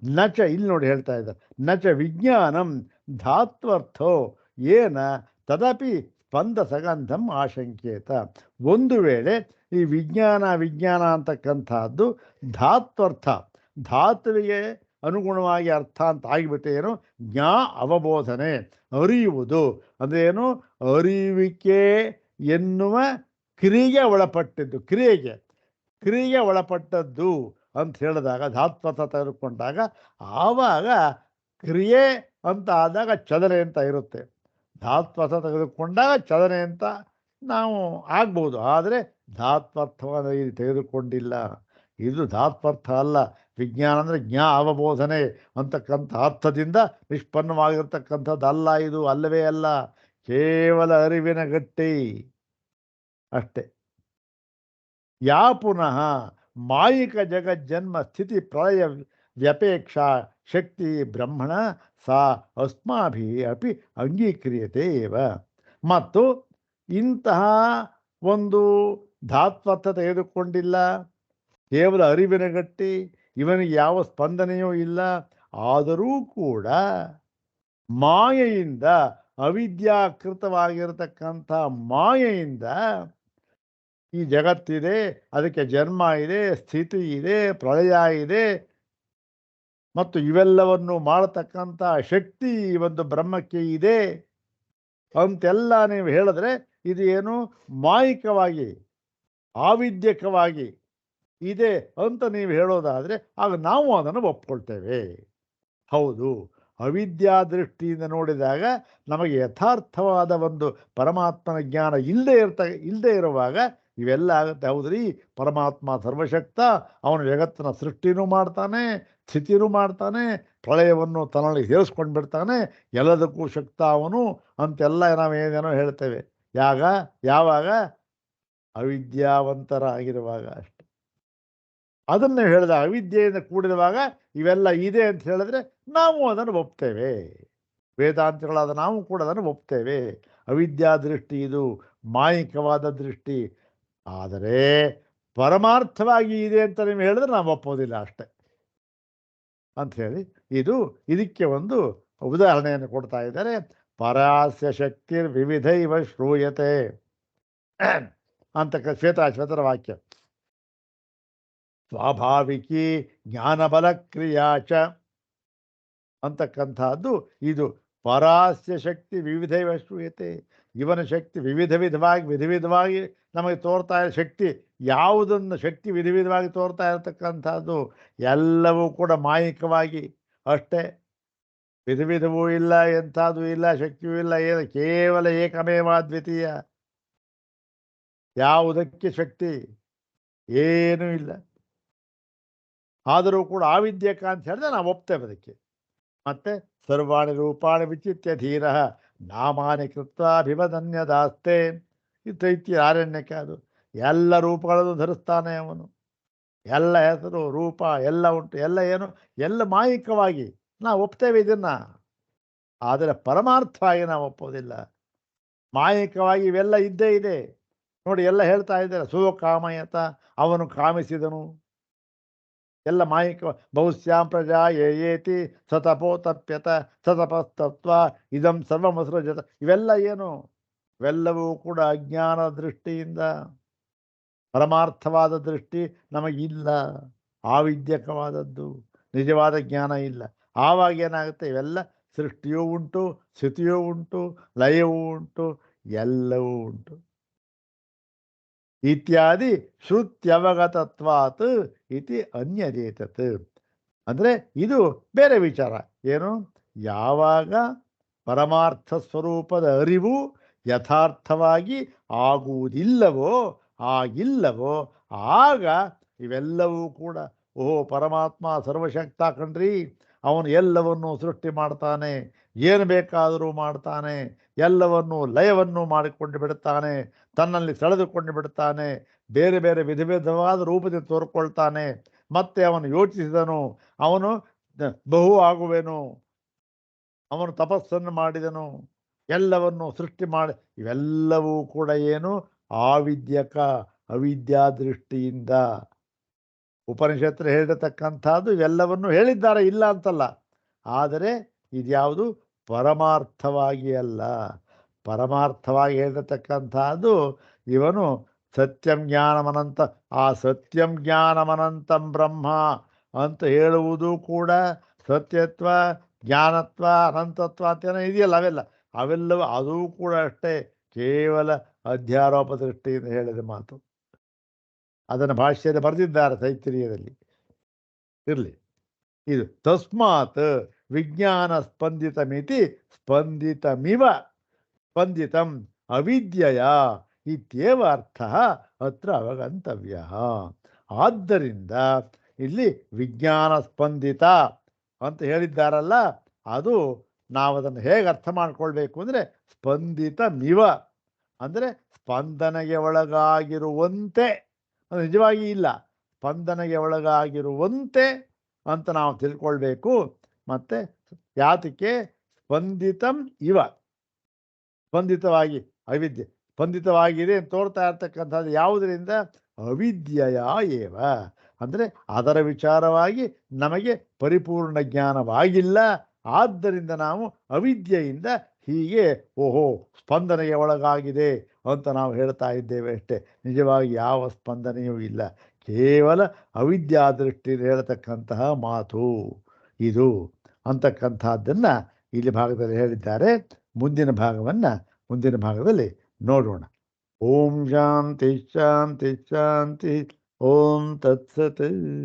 ನಚ, ಇಲ್ಲಿ ನೋಡಿ ಹೇಳ್ತಾ ಇದ್ದಾರೆ, ನಚ ವಿಜ್ಞಾನಂ ಧಾತ್ವರ್ಥೋ ಏನ ತದಪಿ ಸ್ಪಂದ ಸಗಂಧಂ ಆಶಂಕೇತ. ಒಂದು ವೇಳೆ ಈ ವಿಜ್ಞಾನ ಅಂತಕ್ಕಂಥದ್ದು ಧಾತ್ವರ್ಥ, ಧಾತುವಿಗೆ ಅನುಗುಣವಾಗಿ ಅರ್ಥ ಅಂತ ಆಗಿಬಿಟ್ಟೇನು? ಜ್ಞಾ ಅವಬೋಧನೆ, ಅರಿಯುವುದು ಅಂದರೆ ಏನು? ಅರಿವಿಕೆ ಎನ್ನುವ ಕ್ರಿಯೆಗೆ ಒಳಪಟ್ಟದ್ದು ಅಂತ ಹೇಳಿದಾಗ, ಧಾತ್ವರ್ಥ ತೆಗೆದುಕೊಂಡಾಗ ಆವಾಗ ಕ್ರಿಯೆ ಅಂತ ಆದಾಗ ಚಲನೆ ಅಂತ ಇರುತ್ತೆ. ಧಾತ್ವರ್ಥ ತೆಗೆದುಕೊಂಡಾಗ ಚಲನೆ ಅಂತ ನಾವು ಆಗ್ಬೋದು, ಆದರೆ ಧಾತ್ವರ್ಥವನ್ನು ಇಲ್ಲಿ ತೆಗೆದುಕೊಂಡಿಲ್ಲ. ಇದು ಧಾತ್ವರ್ಥ ಅಲ್ಲ. ವಿಜ್ಞಾನ ಅಂದರೆ ಜ್ಞಾ ಅವಬೋಧನೆ ಅಂತಕ್ಕಂಥ ಅರ್ಥದಿಂದ ನಿಷ್ಪನ್ನವಾಗಿರ್ತಕ್ಕಂಥದ್ದಲ್ಲ. ಇದು ಅಲ್ಲವೇ ಅಲ್ಲ, ಕೇವಲ ಅರಿವಿನ ಗಟ್ಟಿ ಅಷ್ಟೆ. ಯಾ ಪುನಃ ಮಾಯಿಕ ಜಗಜ್ಜನ್ಮ ಸ್ಥಿತಿ ಪ್ರಳಯ ವ್ಯಪೇಕ್ಷಾ ಶಕ್ತಿ ಬ್ರಹ್ಮಣ ಸಾ ಅಸ್ಮಾಭಿ ಅಪಿ ಅಂಗೀಕ್ರಿಯತೆ ಏವ. ಮತ್ತು ಇಂತಹ ಒಂದು ಧಾತ್ವರ್ಥ ತೆಗೆದುಕೊಂಡಿಲ್ಲ, ಕೇವಲ ಅರಿವಿನ ಗಟ್ಟಿ, ಇವನಿಗೆ ಯಾವ ಸ್ಪಂದನೆಯೂ ಇಲ್ಲ. ಆದರೂ ಕೂಡ ಮಾಯೆಯಿಂದ, ಅವಿದ್ಯಾಕೃತವಾಗಿರತಕ್ಕಂಥ ಮಾಯೆಯಿಂದ ಈ ಜಗತ್ತಿದೆ, ಅದಕ್ಕೆ ಜನ್ಮ ಇದೆ, ಸ್ಥಿತಿ ಇದೆ, ಪ್ರಳಯ ಇದೆ, ಮತ್ತು ಇವೆಲ್ಲವನ್ನು ಮಾಡತಕ್ಕಂಥ ಶಕ್ತಿ ಈ ಒಂದು ಬ್ರಹ್ಮಕ್ಕೆ ಇದೆ ಅಂತೆಲ್ಲ ನೀವು ಹೇಳಿದ್ರೆ ಇದು ಏನು ಮಾಯಿಕವಾಗಿ, ಆವಿದ್ಯಕವಾಗಿ ಇದೆ ಅಂತ ನೀವು ಹೇಳೋದಾದರೆ ಆಗ ನಾವು ಅದನ್ನು ಒಪ್ಕೊಳ್ತೇವೆ. ಹೌದು, ಅವಿದ್ಯಾ ದೃಷ್ಟಿಯಿಂದ ನೋಡಿದಾಗ ನಮಗೆ ಯಥಾರ್ಥವಾದ ಒಂದು ಪರಮಾತ್ಮನ ಜ್ಞಾನ ಇಲ್ಲದೆ ಇರುವಾಗ ಇವೆಲ್ಲ ಆಗುತ್ತೆ. ಹೌದ್ರಿ, ಪರಮಾತ್ಮ ಸರ್ವಶಕ್ತ, ಅವನು ಜಗತ್ತಿನ ಸೃಷ್ಟಿನೂ ಮಾಡ್ತಾನೆ, ಸ್ಥಿತಿನೂ ಮಾಡ್ತಾನೆ, ಪ್ರಳಯವನ್ನು ತನ್ನಲ್ಲಿ ಸೇರಿಸ್ಕೊಂಡು ಬಿಡ್ತಾನೆ, ಎಲ್ಲದಕ್ಕೂ ಶಕ್ತ ಅವನು ಅಂತೆಲ್ಲ ನಾವೇನೇನೋ ಹೇಳ್ತೇವೆ. ಯಾವಾಗ ಅವಿದ್ಯಾವಂತರಾಗಿರುವಾಗ ಅಷ್ಟೆ. ಅದನ್ನು ಹೇಳಿದ ಅವಿದ್ಯೆಯಿಂದ ಕೂಡಿರುವಾಗ ಇವೆಲ್ಲ ಇದೆ ಅಂತ ಹೇಳಿದ್ರೆ ನಾವು ಅದನ್ನು ಒಪ್ತೇವೆ. ವೇದಾಂತಗಳಾದ ನಾವು ಕೂಡ ಅದನ್ನು ಒಪ್ತೇವೆ. ಅವಿದ್ಯಾ ದೃಷ್ಟಿ ಇದು ಮಾಯಿಕವಾದ ದೃಷ್ಟಿ. ಆದರೆ ಪರಮಾರ್ಥವಾಗಿ ಇದೆ ಅಂತ ನೀವು ಹೇಳಿದ್ರೆ ನಾವು ಒಪ್ಪೋದಿಲ್ಲ ಅಷ್ಟೆ ಅಂಥೇಳಿ ಇದಕ್ಕೆ ಒಂದು ಉದಾಹರಣೆಯನ್ನು ಕೊಡ್ತಾ ಇದ್ದಾರೆ. ಪರಾಸ್ಯ ಶಕ್ತಿರ್ ವಿವಿಧೈವ ಶ್ರೂಯತೆ ಅಂತ ಶ್ವೇತರ ವಾಕ್ಯ. ಸ್ವಾಭಾವಿಕಿ ಜ್ಞಾನಬಲ ಕ್ರಿಯಾಚ ಅಂತಕ್ಕಂಥದ್ದು ಇದು. ಪರಾಸ್ಯ ಶಕ್ತಿ ವಿವಿಧೈವ ಶ್ರೂಯತೆ, ಇವನ ಶಕ್ತಿ ವಿಧವಾಗಿ ನಮಗೆ ತೋರ್ತಾ ಇರೋ ಶಕ್ತಿ ಯಾವುದನ್ನು ಶಕ್ತಿ ವಿಧವಾಗಿ ತೋರ್ತಾ ಇರತಕ್ಕಂಥದ್ದು ಎಲ್ಲವೂ ಕೂಡ ಮಾಯಿಕವಾಗಿ ಅಷ್ಟೇ. ವಿಧವೂ ಇಲ್ಲ, ಎಂಥದ್ದು ಇಲ್ಲ, ಶಕ್ತಿಯೂ ಇಲ್ಲ, ಏನು ಕೇವಲ ಏಕಮೇವ ದ್ವಿತೀಯ. ಯಾವುದಕ್ಕೆ ಶಕ್ತಿ ಏನೂ ಇಲ್ಲ. ಆದರೂ ಕೂಡ ಆವಿದ್ಯಕ ಅಂತ ಹೇಳಿದ್ರೆ ನಾವು ಒಪ್ತೇವೆ ಅದಕ್ಕೆ. ಮತ್ತೆ ಸರ್ವಾಣಿ ರೂಪಾಣಿ ವಿಚಿತ್ಯ ಧೀರ ನಾಮಾನಿ ಕೃತ್ವಾಭಿವದನ್ಯದಾಸ್ತೆ, ಇದು ತೈತ್ಯ ಆರಣ್ಯಕ್ಕೆ. ಅದು ಎಲ್ಲ ರೂಪಗಳನ್ನು ಧರಿಸ್ತಾನೆ ಅವನು, ಎಲ್ಲ ಹೆಸರು ರೂಪ ಎಲ್ಲ ಉಂಟು, ಎಲ್ಲ ಏನು ಎಲ್ಲ ಮಾಯಿಕವಾಗಿ ನಾವು ಒಪ್ತೇವೆ ಇದನ್ನು. ಆದರೆ ಪರಮಾರ್ಥವಾಗಿ ನಾವು ಒಪ್ಪೋದಿಲ್ಲ. ಮಾಯಿಕವಾಗಿ ಇವೆಲ್ಲ ಇದ್ದೇ ಇದೆ ನೋಡಿ, ಎಲ್ಲ ಹೇಳ್ತಾ ಇದ್ದಾರೆ. ಸುಖಕಾಮಯತ, ಅವನು ಕಾಮಿಸಿದನು, ಎಲ್ಲ ಮಾಯಿಕ. ಬಹುಶ್ಯಾಂ ಪ್ರಜಾ ಏತಿ ಸತಪೋ ತಪ್ಯತ ಸತಪಸ್ತತ್ವ ಇದಂ ಸರ್ವಮಸೃಜತ. ಇವೆಲ್ಲ ಏನು? ಇವೆಲ್ಲವೂ ಕೂಡ ಅಜ್ಞಾನ ದೃಷ್ಟಿಯಿಂದ. ಪರಮಾರ್ಥವಾದ ದೃಷ್ಟಿ ನಮಗಿಲ್ಲ, ಆವಿದ್ಯಕವಾದದ್ದು, ನಿಜವಾದ ಜ್ಞಾನ ಇಲ್ಲ. ಆವಾಗ ಏನಾಗುತ್ತೆ? ಇವೆಲ್ಲ ಸೃಷ್ಟಿಯೂ ಉಂಟು, ಸ್ಥಿತಿಯೂ ಉಂಟು, ಲಯವೂ ಉಂಟು, ಎಲ್ಲವೂ ಉಂಟು ಇತ್ಯಾದಿ ಶ್ರುತ್ಯವಗತತ್ವಾತ್ ಇತಿ ಅನ್ಯದೇತತ್. ಅಂದರೆ ಇದು ಬೇರೆ ವಿಚಾರ. ಏನು? ಯಾವಾಗ ಪರಮಾರ್ಥ ಸ್ವರೂಪದ ಅರಿವು ಯಥಾರ್ಥವಾಗಿ ಆಗುವುದಿಲ್ಲವೋ ಆಗ ಇವೆಲ್ಲವೂ ಕೂಡ ಓಹೋ ಪರಮಾತ್ಮ ಸರ್ವಶಕ್ತ ಕಣ್ರಿ, ಅವನು ಎಲ್ಲವನ್ನೂ ಸೃಷ್ಟಿ ಮಾಡ್ತಾನೆ, ಏನು ಬೇಕಾದರೂ ಮಾಡ್ತಾನೆ, ಎಲ್ಲವನ್ನೂ ಲಯವನ್ನು ಮಾಡಿಕೊಂಡು ಬಿಡುತ್ತಾನೆ, ತನ್ನಲ್ಲಿ ಸೆಳೆದುಕೊಂಡು ಬಿಡುತ್ತಾನೆ, ಬೇರೆ ಬೇರೆ ವಿಧವಾದ ರೂಪದಲ್ಲಿ ತೋರ್ಕೊಳ್ತಾನೆ. ಮತ್ತೆ ಅವನು ಯೋಚಿಸಿದನು, ಅವನು ಬಹು ಆಗುವೆನು, ಅವನು ತಪಸ್ಸನ್ನು ಮಾಡಿದನು, ಎಲ್ಲವನ್ನು ಸೃಷ್ಟಿ ಮಾಡಿ. ಇವೆಲ್ಲವೂ ಕೂಡ ಏನು? ಆವಿದ್ಯಕ, ಅವಿದ್ಯಾ ದೃಷ್ಟಿಯಿಂದ. ಉಪನಿಷತ್ತು ಹೇಳಿರತಕ್ಕಂಥದ್ದು ಇವೆಲ್ಲವನ್ನು ಹೇಳಿದ್ದಾರೆ, ಇಲ್ಲ ಅಂತಲ್ಲ. ಆದರೆ ಇದ್ಯಾವುದು ಪರಮಾರ್ಥವಾಗಿ ಅಲ್ಲ. ಪರಮಾರ್ಥವಾಗಿ ಹೇಳಿರತಕ್ಕಂಥದ್ದು ಇವನು ಸತ್ಯಂ ಜ್ಞಾನಮನಂತ, ಆ ಸತ್ಯಂ ಜ್ಞಾನಮನಂತಂ ಬ್ರಹ್ಮ ಅಂತ ಹೇಳುವುದು ಕೂಡ ಸತ್ಯತ್ವ, ಜ್ಞಾನತ್ವ, ಅನಂತತ್ವ ಅಂತೇನೋ ಇದೆಯಲ್ಲ, ಅವೆಲ್ಲವೂ ಅದೂ ಕೂಡ ಅಷ್ಟೇ ಕೇವಲ ಅಧ್ಯಾರೋಪ ದೃಷ್ಟಿಯಿಂದ ಹೇಳಿದ ಮಾತು. ಅದನ್ನು ಭಾಷ್ಯದಲ್ಲಿ ಬರೆದಿದ್ದಾರೆ ತೈತ್ತಿರೀಯದಲ್ಲಿ. ಇರಲಿ. ಇದು ತಸ್ಮಾತ್ ವಿಜ್ಞಾನ ಸ್ಪಂದಿತಮಿತಿ ಸ್ಪಂದಿತಮಿವ ಸ್ಪಂದಿತಂ ಅವಿದ್ಯೆಯ ಇತ್ಯೇವ ಅರ್ಥ ಅತ್ರ ಅವಗಂತವ್ಯ. ಆದ್ದರಿಂದ ಇಲ್ಲಿ ವಿಜ್ಞಾನ ಸ್ಪಂದಿತ ಅಂತ ಹೇಳಿದ್ದಾರಲ್ಲ, ಅದು ನಾವು ಅದನ್ನು ಹೇಗೆ ಅರ್ಥ ಮಾಡ್ಕೊಳ್ಬೇಕು ಅಂದರೆ ಸ್ಪಂದಿತಮಿವ ಅಂದರೆ ಸ್ಪಂದನೆಗೆ ಒಳಗಾಗಿರುವಂತೆ. ಅದು ನಿಜವಾಗಿ ಇಲ್ಲ, ಸ್ಪಂದನೆಗೆ ಒಳಗಾಗಿರುವಂತೆ ಅಂತ ನಾವು ತಿಳ್ಕೊಳ್ಬೇಕು. ಮತ್ತು ಯಾತಕ್ಕೆ ಸ್ಪಂದಿತಂ ಇವ, ಸ್ಪಂದಿತವಾಗಿ ಅವಿದ್ಯೆ ಸ್ಪಂದಿತವಾಗಿದೆ ಅಂತ ತೋರ್ತಾ ಇರ್ತಕ್ಕಂಥದ್ದು ಯಾವುದರಿಂದ? ಅವಿದ್ಯೆಯ ಏವ. ಅಂದರೆ ಅದರ ವಿಚಾರವಾಗಿ ನಮಗೆ ಪರಿಪೂರ್ಣ ಜ್ಞಾನವಾಗಿಲ್ಲ. ಆದ್ದರಿಂದ ನಾವು ಅವಿದ್ಯೆಯಿಂದ ಹೀಗೆ ಓಹೋ ಸ್ಪಂದನೆಗೆ ಒಳಗಾಗಿದೆ ಅಂತ ನಾವು ಹೇಳ್ತಾ ಇದ್ದೇವೆ ಅಷ್ಟೇ. ನಿಜವಾಗಿ ಯಾವ ಸ್ಪಂದನೆಯೂ ಇಲ್ಲ. ಕೇವಲ ಅವಿದ್ಯಾ ದೃಷ್ಟಿಯಲ್ಲಿ ಹೇಳ್ತಕ್ಕಂತಹ ಮಾತು ಇದು ಅಂತಕ್ಕಂಥದ್ದನ್ನು ಇಲ್ಲಿ ಭಾಗದಲ್ಲಿ ಹೇಳಿದ್ದಾರೆ. ಮುಂದಿನ ಭಾಗದಲ್ಲಿ ನೋಡೋಣ. ಓಂ ಶಾಂತಿ ಶಾಂತಿ ಶಾಂತಿ. ಓಂ ತತ್ಸತ್.